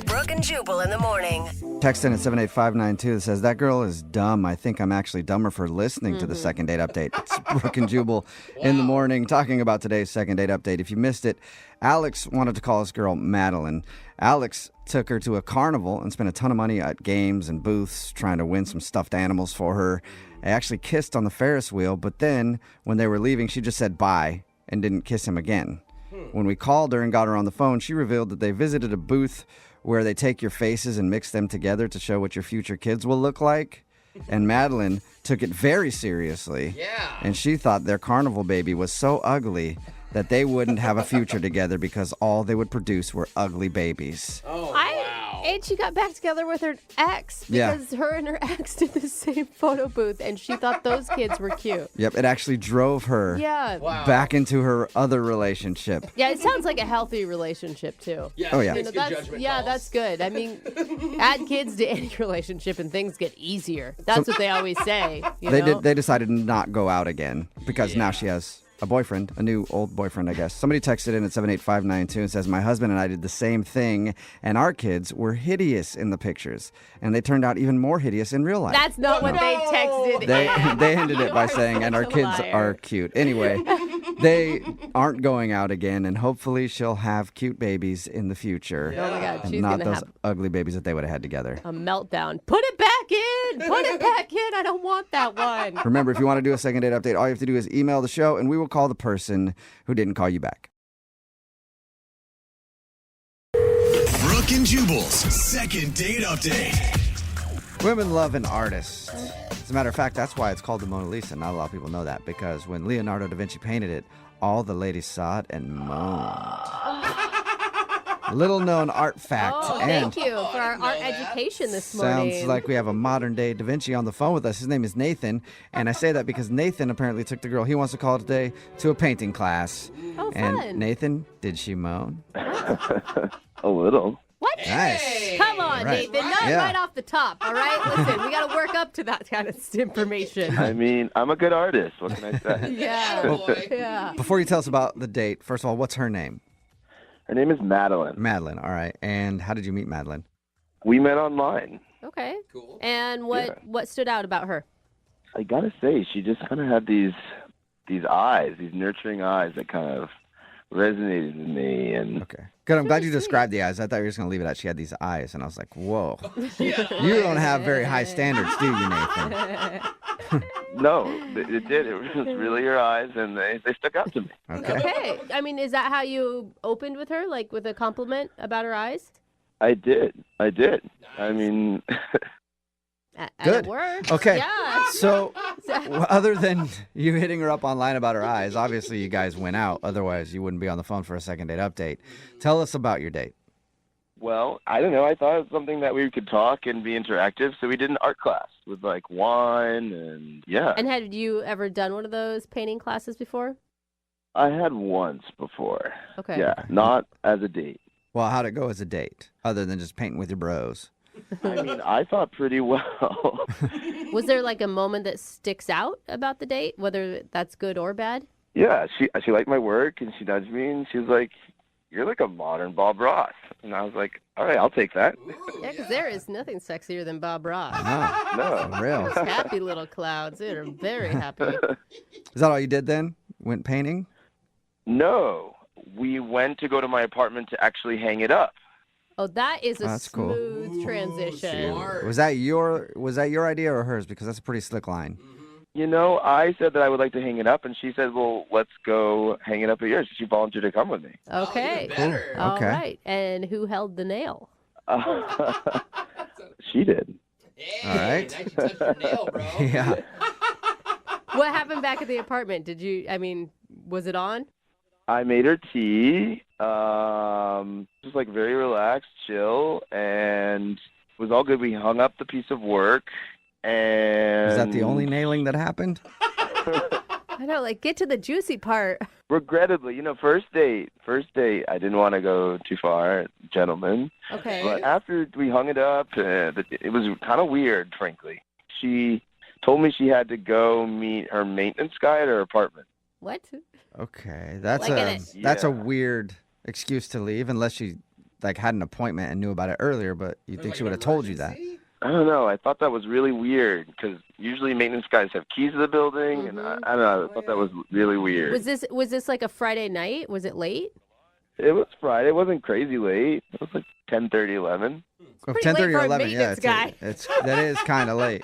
Brooke and Jubal in the morning. Text in at 78592 that says, that girl is dumb. I think I'm actually dumber for listening to the second date update. It's Brooke and Jubal in the morning talking about today's second date update. If you missed it, Alex wanted to call this girl Madeline. Alex took her to a carnival and spent a ton of money at games and booths trying to win some stuffed animals for her. They actually kissed on the Ferris wheel, but then when they were leaving, she just said bye and didn't kiss him again. When we called her and got her on the phone, she revealed that they visited a booth where they take your faces and mix them together to show what your future kids will look like. And Madeline took it very seriously. Yeah. And she thought their carnival baby was so ugly that they wouldn't have a future together because all they would produce were ugly babies. Oh, wow. And she got back together with her ex Yeah. because her and her ex did the same photo booth, and she thought those kids were cute. Yep, it actually drove her Yeah. Wow. back into her other relationship. Yeah, it sounds like a healthy relationship, too. Yeah, Oh, she yeah. makes good judgment Yeah, calls. that's good. I mean, add kids to any relationship and things get easier. That's what they always say. You know? They decided to not go out again because now she has a boyfriend, a new old boyfriend, I guess. Somebody texted in at 78592 and says, my husband and I did the same thing, and our kids were hideous in the pictures, and they turned out even more hideous in real life. That's not what they texted. They ended it by saying, and our such a kids liar. are cute. Anyway, they aren't going out again, and hopefully she'll have cute babies in the future. Oh my God, And she's not gonna those have ugly babies that they would have had together. a meltdown. Put it back in. Put it back in. I don't want that one. Remember, if you want to do a second date update, all you have to do is email the show, and we will call the person who didn't call you back. Brooke and Jubal's second date update. Women love an artist. As a matter of fact, that's why it's called the Mona Lisa. Not a lot of people know that, because when Leonardo da Vinci painted it, all the ladies saw it and moaned. Little known art fact. Oh, and thank you for our art education this morning. sounds like we have a modern day Da Vinci on the phone with us. His name is Nathan. And I say that because Nathan apparently took the girl he wants to call today to a painting class. Oh, and fun. Nathan, did she moan? A little. What? Nice. Come on, Right. Nathan. Not Yeah. right off the top, all right? Listen, we got to work up to that kind of information. I mean, I'm a good artist. What can I say? Yeah. Boy. Yeah. Before you tell us about the date, first of all, what's her name? Her name is Madeline. Madeline. All right. And how did you meet Madeline? We met online. Okay. Cool. And what stood out about her? I gotta say, she just kind of had these eyes, these nurturing eyes that kind of resonated with me. And Okay. Good. I'm glad you described the eyes. I thought you were just going to leave it at she had these eyes. And I was like, whoa. You don't have very high standards, do you, Nathan? no, it did. It was really her eyes, and they stuck out to me. Okay. I mean, is that how you opened with her, like with a compliment about her eyes? I did. I mean, And Good. it worked. Okay. Yeah. So, other than you hitting her up online about her eyes, obviously you guys went out. Otherwise, you wouldn't be on the phone for a second date update. Tell us about your date. well, I don't know. I thought it was something that we could talk and be interactive, so we did an art class with like wine and yeah. And had you ever done one of those painting classes before? I had once before. Okay. Yeah, not as a date. Well, how'd it go as a date, other than just painting with your bros? I mean, I thought pretty well. Was there like a moment that sticks out about the date, whether that's good or bad? Yeah, she liked my work, and she nudged me, and she was like, "You're like a modern Bob Ross," and I was like, "All right, I'll take that." Yeah, because there is nothing sexier than Bob Ross. No, No, real. Those happy little clouds. They are very happy. Is that all you did then? Went painting? no. We went to go to my apartment to actually hang it up. Oh, that is a That's cool. smooth transition. Was that your idea or hers? Because that's a pretty slick line. You know, I said that I would like to hang it up, and she said, "Well, let's go hang it up at yours." She volunteered to come with me. Okay. Cool. All Okay. right. And who held the nail? She did. All right. Nice, you touched your nail, bro. Yeah. What happened back at the apartment? Was it on? I made her tea, just like very relaxed, chill, and it was all good. We hung up the piece of work, and Is that the only nailing that happened? I know, like, get to the juicy part. regrettably, first date, I didn't want to go too far, gentlemen. Okay. But after we hung it up, it was kind of weird, frankly. She told me she had to go meet her maintenance guy at her apartment. What? Okay, that's Like that's a Yeah. weird excuse to leave, unless she had an appointment and knew about it earlier. But you'd think Like she an would have told you that. emergency? I don't know. I thought that was really weird because usually maintenance guys have keys to the building, and I don't know. I thought that was really weird. Was this like a Friday night? Was it late? It was Friday. It wasn't crazy late. It was like 10:30, 11. Well, pretty late 10:30 for or a 11, yeah, maintenance guy. that is kind of late.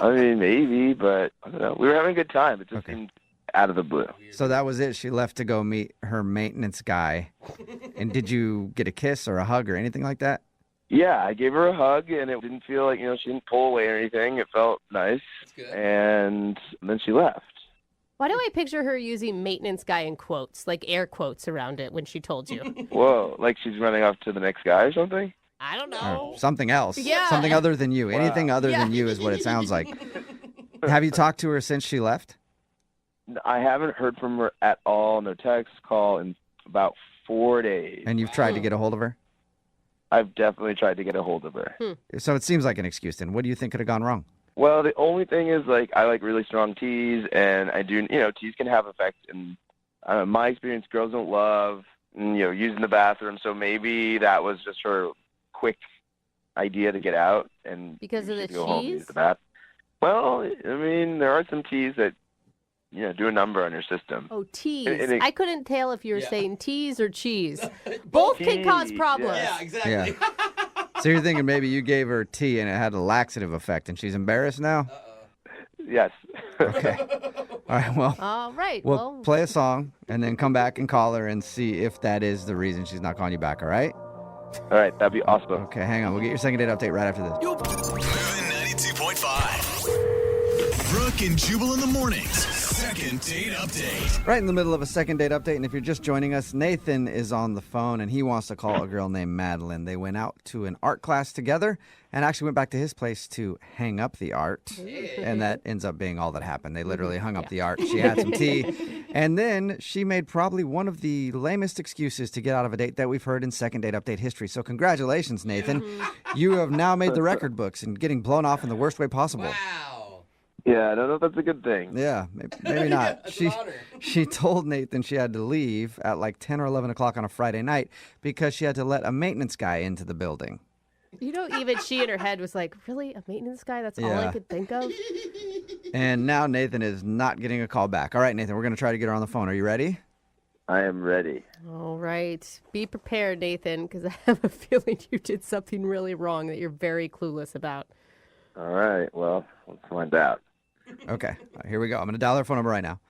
I mean, maybe, but I don't know. We were having a good time. It just Okay. seemed out of the blue. So that was it. She left to go meet her maintenance guy. And did you get a kiss or a hug or anything like that? Yeah, I gave her a hug, and it didn't feel like, she didn't pull away or anything. It felt nice. That's good. And then she left. Why do I picture her using maintenance guy in quotes, like air quotes around it when she told you? Whoa, like she's running off to the next guy or something? I don't Or know. something else? Yeah. Something other than you. Wow. Anything other than you is what it sounds like. Have you talked to her since she left? I haven't heard from her at all, no text, call, in about 4 days. And you've tried to get a hold of her? I've definitely tried to get a hold of her. So it seems like an excuse then. What do you think could have gone wrong? Well, the only thing is, I like really strong teas, and I do, teas can have effect. And my experience, girls don't love, using the bathroom. So maybe that was just her quick idea to get out and Because of the go home and use cheese? the bath. Well, I mean, there are some teas that, do a number on your system. Oh, tease. And it- I couldn't tell if you were Yeah. saying tease or cheese. Both can cause Tease, problems. Yeah, exactly. Yeah. So you're thinking maybe you gave her tea and it had a laxative effect and she's embarrassed now? Yes. Okay. All right, well, All right. we'll play a song and then come back and call her and see if that is the reason she's not calling you back, all right? All right, that'd be awesome. Okay, hang on. We'll get your second date update right after this. Moving 92.5. Brooke and Jubal in the mornings. Second date update. Right in the middle of a second date update, and if you're just joining us, Nathan is on the phone, and he wants to call a girl named Madeline. They went out to an art class together and actually went back to his place to hang up the art, and that ends up being all that happened. They literally hung up the art. She had some tea, and then she made probably one of the lamest excuses to get out of a date that we've heard in second date update history. So congratulations, Nathan. You have now made the record books and getting blown off in the worst way possible. Wow. Yeah, I don't know if that's a good thing. Yeah, maybe not. That's an honor. She told Nathan she had to leave at like 10 or 11 o'clock on a Friday night because she had to let a maintenance guy into the building. Even she in her head was like, really? A maintenance guy? That's all I Yeah. could think of? And now Nathan is not getting a call back. All right, Nathan, we're going to try to get her on the phone. Are you ready? I am ready. All right. Be prepared, Nathan, because I have a feeling you did something really wrong that you're very clueless about. All right. Well, let's find out. Okay, all right, here we go. I'm going to dial their phone number right now.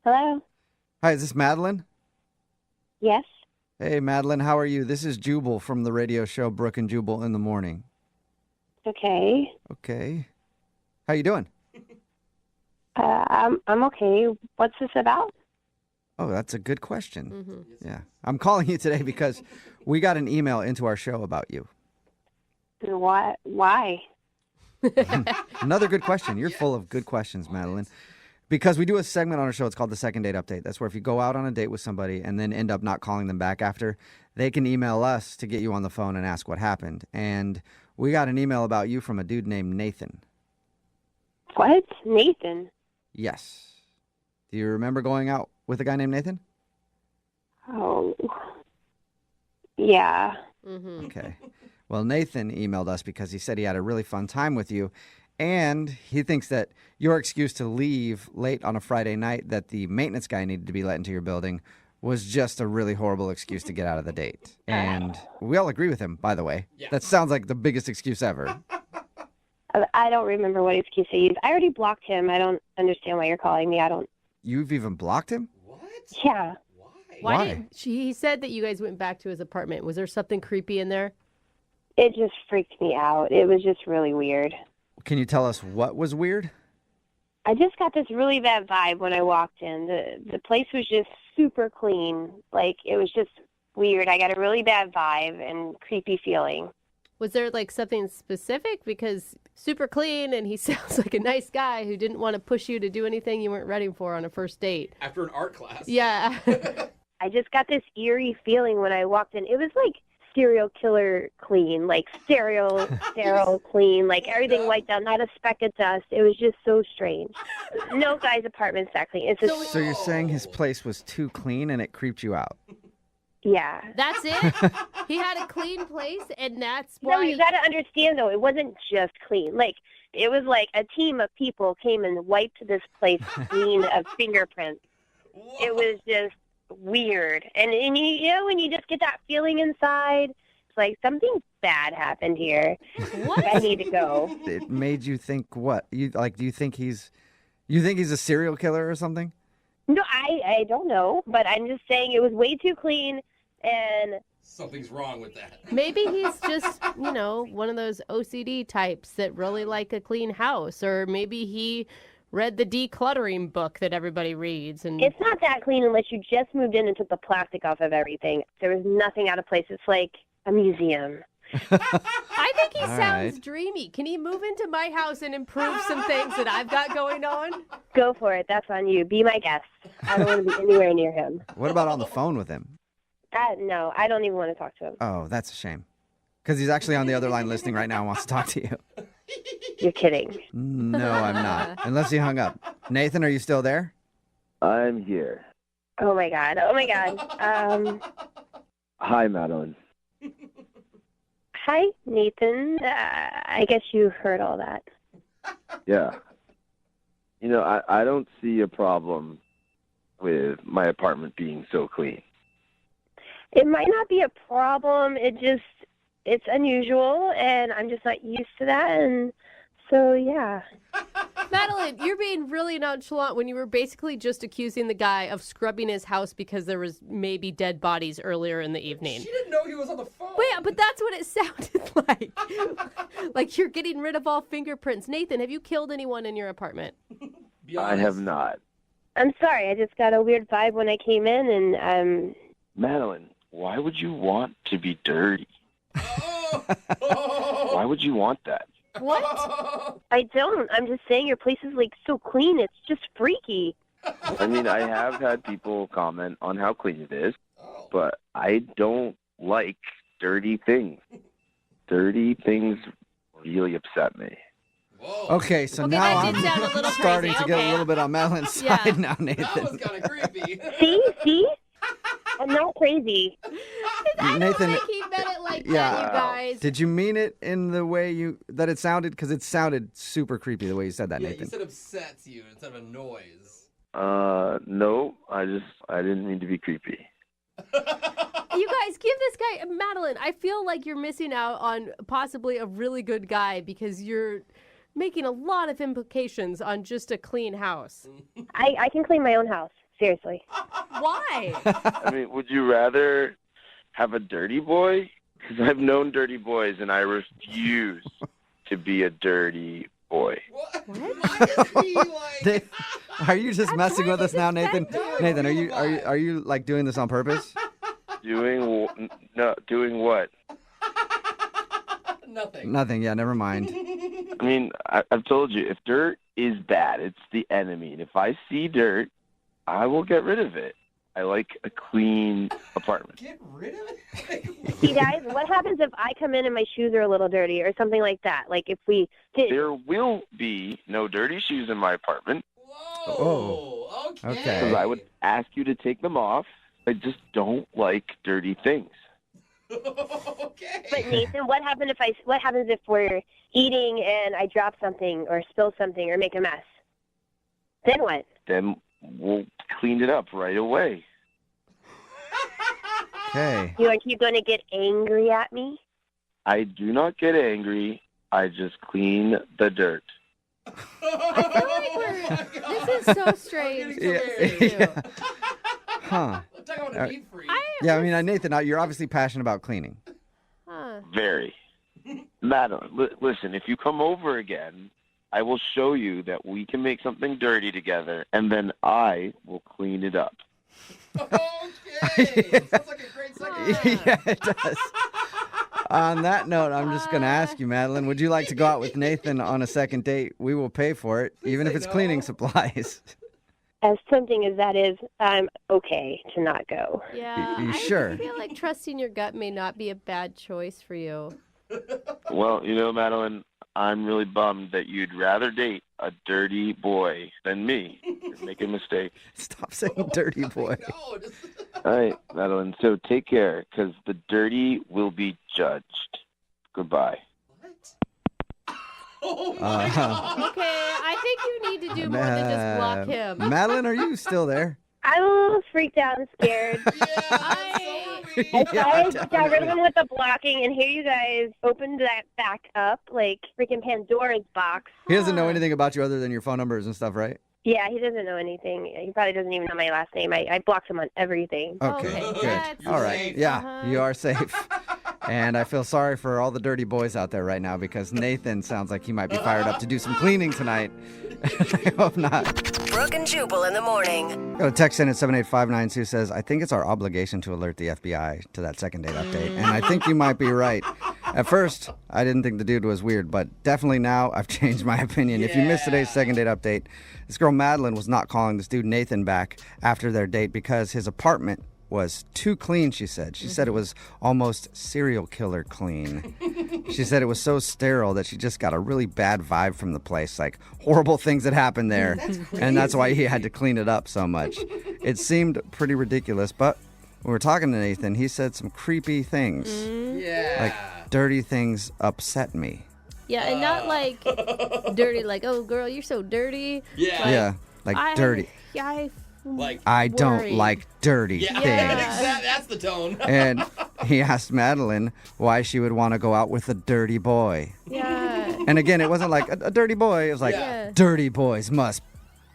Hello? Hi, is this Madeline? Yes? Hey, Madeline, how are you? This is Jubal from the radio show Brooke and Jubal in the Morning. Okay. Okay. How you doing? I'm okay. What's this about? Oh, that's a good question. Yeah. I'm calling you today because we got an email into our show about you. Why? Another good question. You're full of good questions, Madeline. Because we do a segment on our show. It's called the Second Date Update. That's where if you go out on a date with somebody and then end up not calling them back after, they can email us to get you on the phone and ask what happened. And we got an email about you from a dude named Nathan. What? Nathan? Yes. Do you remember going out with a guy named Nathan? Oh. Yeah. Okay. Well, Nathan emailed us because he said he had a really fun time with you, and he thinks that your excuse to leave late on a Friday night that the maintenance guy needed to be let into your building was just a really horrible excuse to get out of the date. And we all agree with him, by the way. Yeah. That sounds like the biggest excuse ever. I don't remember what excuse I used. I already blocked him. I don't understand why you're calling me. I don't. You've even blocked him? Yeah. Why? He said that you guys went back to his apartment. Was there something creepy in there? It just freaked me out. It was just really weird. Can you tell us what was weird? I just got this really bad vibe when I walked in. The place was just super clean. Like, it was just weird. I got a really bad vibe and creepy feeling. Was there like something specific? Because super clean and he sounds like a nice guy who didn't want to push you to do anything you weren't ready for on a first date. After an art class. Yeah. I just got this eerie feeling when I walked in. It was like serial killer clean, like sterile clean, like everything wiped out, not a speck of dust. It was just so strange. No guy's apartment's that clean. It's just, So you're saying his place was too clean and it creeped you out? yeah. That's it? He had a clean place and that's why... No, you got to understand, though, it wasn't just clean. Like, it was like a team of people came and wiped this place clean of fingerprints. It was just weird. And you know, when you just get that feeling inside, it's like something bad happened here. What? I need to go. It made you think what? Do you think he's a serial killer or something? No, I don't know, but I'm just saying it was way too clean, and something's wrong with that. Maybe he's just, one of those OCD types that really like a clean house, or maybe he read the decluttering book that everybody reads. And it's not that clean unless you just moved in and took the plastic off of everything. There was nothing out of place. It's like a museum. I think he All sounds right. dreamy. Can he move into my house and improve some things that I've got going on? Go for it. That's on you. Be my guest. I don't want to be anywhere near him. What about on the phone with him? No, I don't even want to talk to him. Oh, that's a shame. Because he's actually on the other line listening right now and wants to talk to you. You're kidding. No, I'm not. Unless he hung up. Nathan, are you still there? I'm here. Oh, my God. Oh, my God. Hi, Madeline. Hi, Nathan. I guess you heard all that. Yeah. You know, I don't see a problem with my apartment being so clean. It might not be a problem. It's unusual, and I'm just not used to that. And so, yeah. Madeline, you're being really nonchalant when you were basically just accusing the guy of scrubbing his house because there was maybe dead bodies earlier in the evening. She didn't know he was on the phone. Wait, but that's what it sounded like. Like you're getting rid of all fingerprints. Nathan, have you killed anyone in your apartment? I have not. I'm sorry. I just got a weird vibe when I came in, and Madeline, why would you want to be dirty? Why would you want that? What? I don't. I'm just saying your place is like so clean. It's just freaky. I mean, I have had people comment on how clean it is, but I don't like dirty things. Dirty things really upset me. Okay, so now that did sound a I'm little starting crazy. to get a Okay. little bit on Madelin's Yeah. side now, Nathan. That was kind of creepy. See? I'm not crazy. I Nathan- don't think he meant it like Yeah. that, you guys. Did you mean it in the way that it sounded? Because it sounded super creepy the way you said that, Yeah, Nathan. you said upsets you instead of a noise. No, I didn't mean to be creepy. You guys, give this guy, Madeline, I feel like you're missing out on possibly a really good guy because you're making a lot of implications on just a clean house. I can clean my own house. Seriously. Why? I mean, would you rather have a dirty boy? Because I've known dirty boys, and I refuse to be a dirty boy. Are you just messing with us now, Nathan? Nathan, are you like doing this on purpose? Doing what? Nothing. Nothing. Yeah, never mind. I mean, I've told you, if dirt is bad, it's the enemy. And if I see dirt, I will get rid of it. I like a clean apartment. Get rid of it? See, guys, what happens if I come in and my shoes are a little dirty or something like that? Like if we did. There will be no dirty shoes in my apartment. Oh. Okay. Because I would ask you to take them off. I just don't like dirty things. Okay. But Nathan, what happens if we're eating and I drop something or spill something or make a mess? Then what? Then we'll clean it up right away. Okay. Are you going to get angry at me? I do not get angry. I just clean the dirt. This is so strange. Yeah. Huh. Talk about a meat free. Yeah, I mean, Nathan, you're obviously passionate about cleaning. Huh. Very. Madeline, listen, if you come over again, I will show you that we can make something dirty together, and then I will clean it up. Okay. Sounds like a great second. Yeah, it does. On that note, I'm just going to ask you, Madeline, would you like to go out with Nathan on a second date? We will pay for it, even if it's cleaning supplies. As tempting as that is, I'm okay to not go. Yeah. You I sure? feel like trusting your gut may not be a bad choice for you. Well, Madeline, I'm really bummed that you'd rather date a dirty boy than me. You're making a mistake. Stop saying dirty boy. All right, Madeline, so take care, because the dirty will be judged. Goodbye. Oh my God. Okay, I think you need to do more than just block him. Madeline, are you still there? I'm a little freaked out and scared. I got rid of him with the blocking, and here you guys opened that back up like freaking Pandora's box. He doesn't know anything about you other than your phone numbers and stuff, right? Yeah, he doesn't know anything. He probably doesn't even know my last name. I blocked him on everything. Okay, good. that's All right. safe. Yeah, you are safe. And I feel sorry for all the dirty boys out there right now because Nathan sounds like he might be fired up to do some cleaning tonight. I hope not. Brooke and Jubal in the morning. Got a text in at 78592 says, I think it's our obligation to alert the FBI to that second date update. And I think you might be right. At first, I didn't think the dude was weird, but definitely now I've changed my opinion. If you missed today's second date update, this girl Madeline was not calling this dude Nathan back after their date because his apartment was too clean, she said. She said it was almost serial killer clean. She said it was so sterile that she just got a really bad vibe from the place, like horrible things had happened there. And that's why he had to clean it up so much. It seemed pretty ridiculous, but when we were talking to Nathan, he said some creepy things. Yeah. Like dirty things upset me. Yeah, and not like dirty, like, oh, girl, you're so dirty. Yeah. Yeah, like dirty. I don't worry. like dirty things. That's the tone. And he asked Madeline why she would want to go out with a dirty boy. Yeah. And again, it wasn't like a dirty boy. It was like, dirty boys must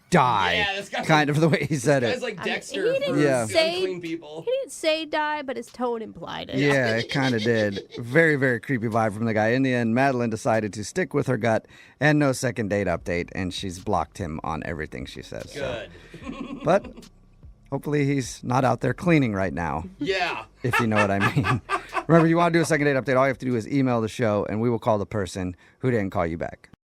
die. Yeah, this guy- kind of the way he said This it. guy's like Dexter he for didn't say unclean people. He didn't say die, but his tone implied it. Yeah, it kind of did. Very, very creepy vibe from the guy. In the end, Madeline decided to stick with her gut and no second date update, and she's blocked him on everything she says. Good. But hopefully he's not out there cleaning right now. Yeah. If you know what I mean. Remember, you want to do a second date update, all you have to do is email the show, and we will call the person who didn't call you back.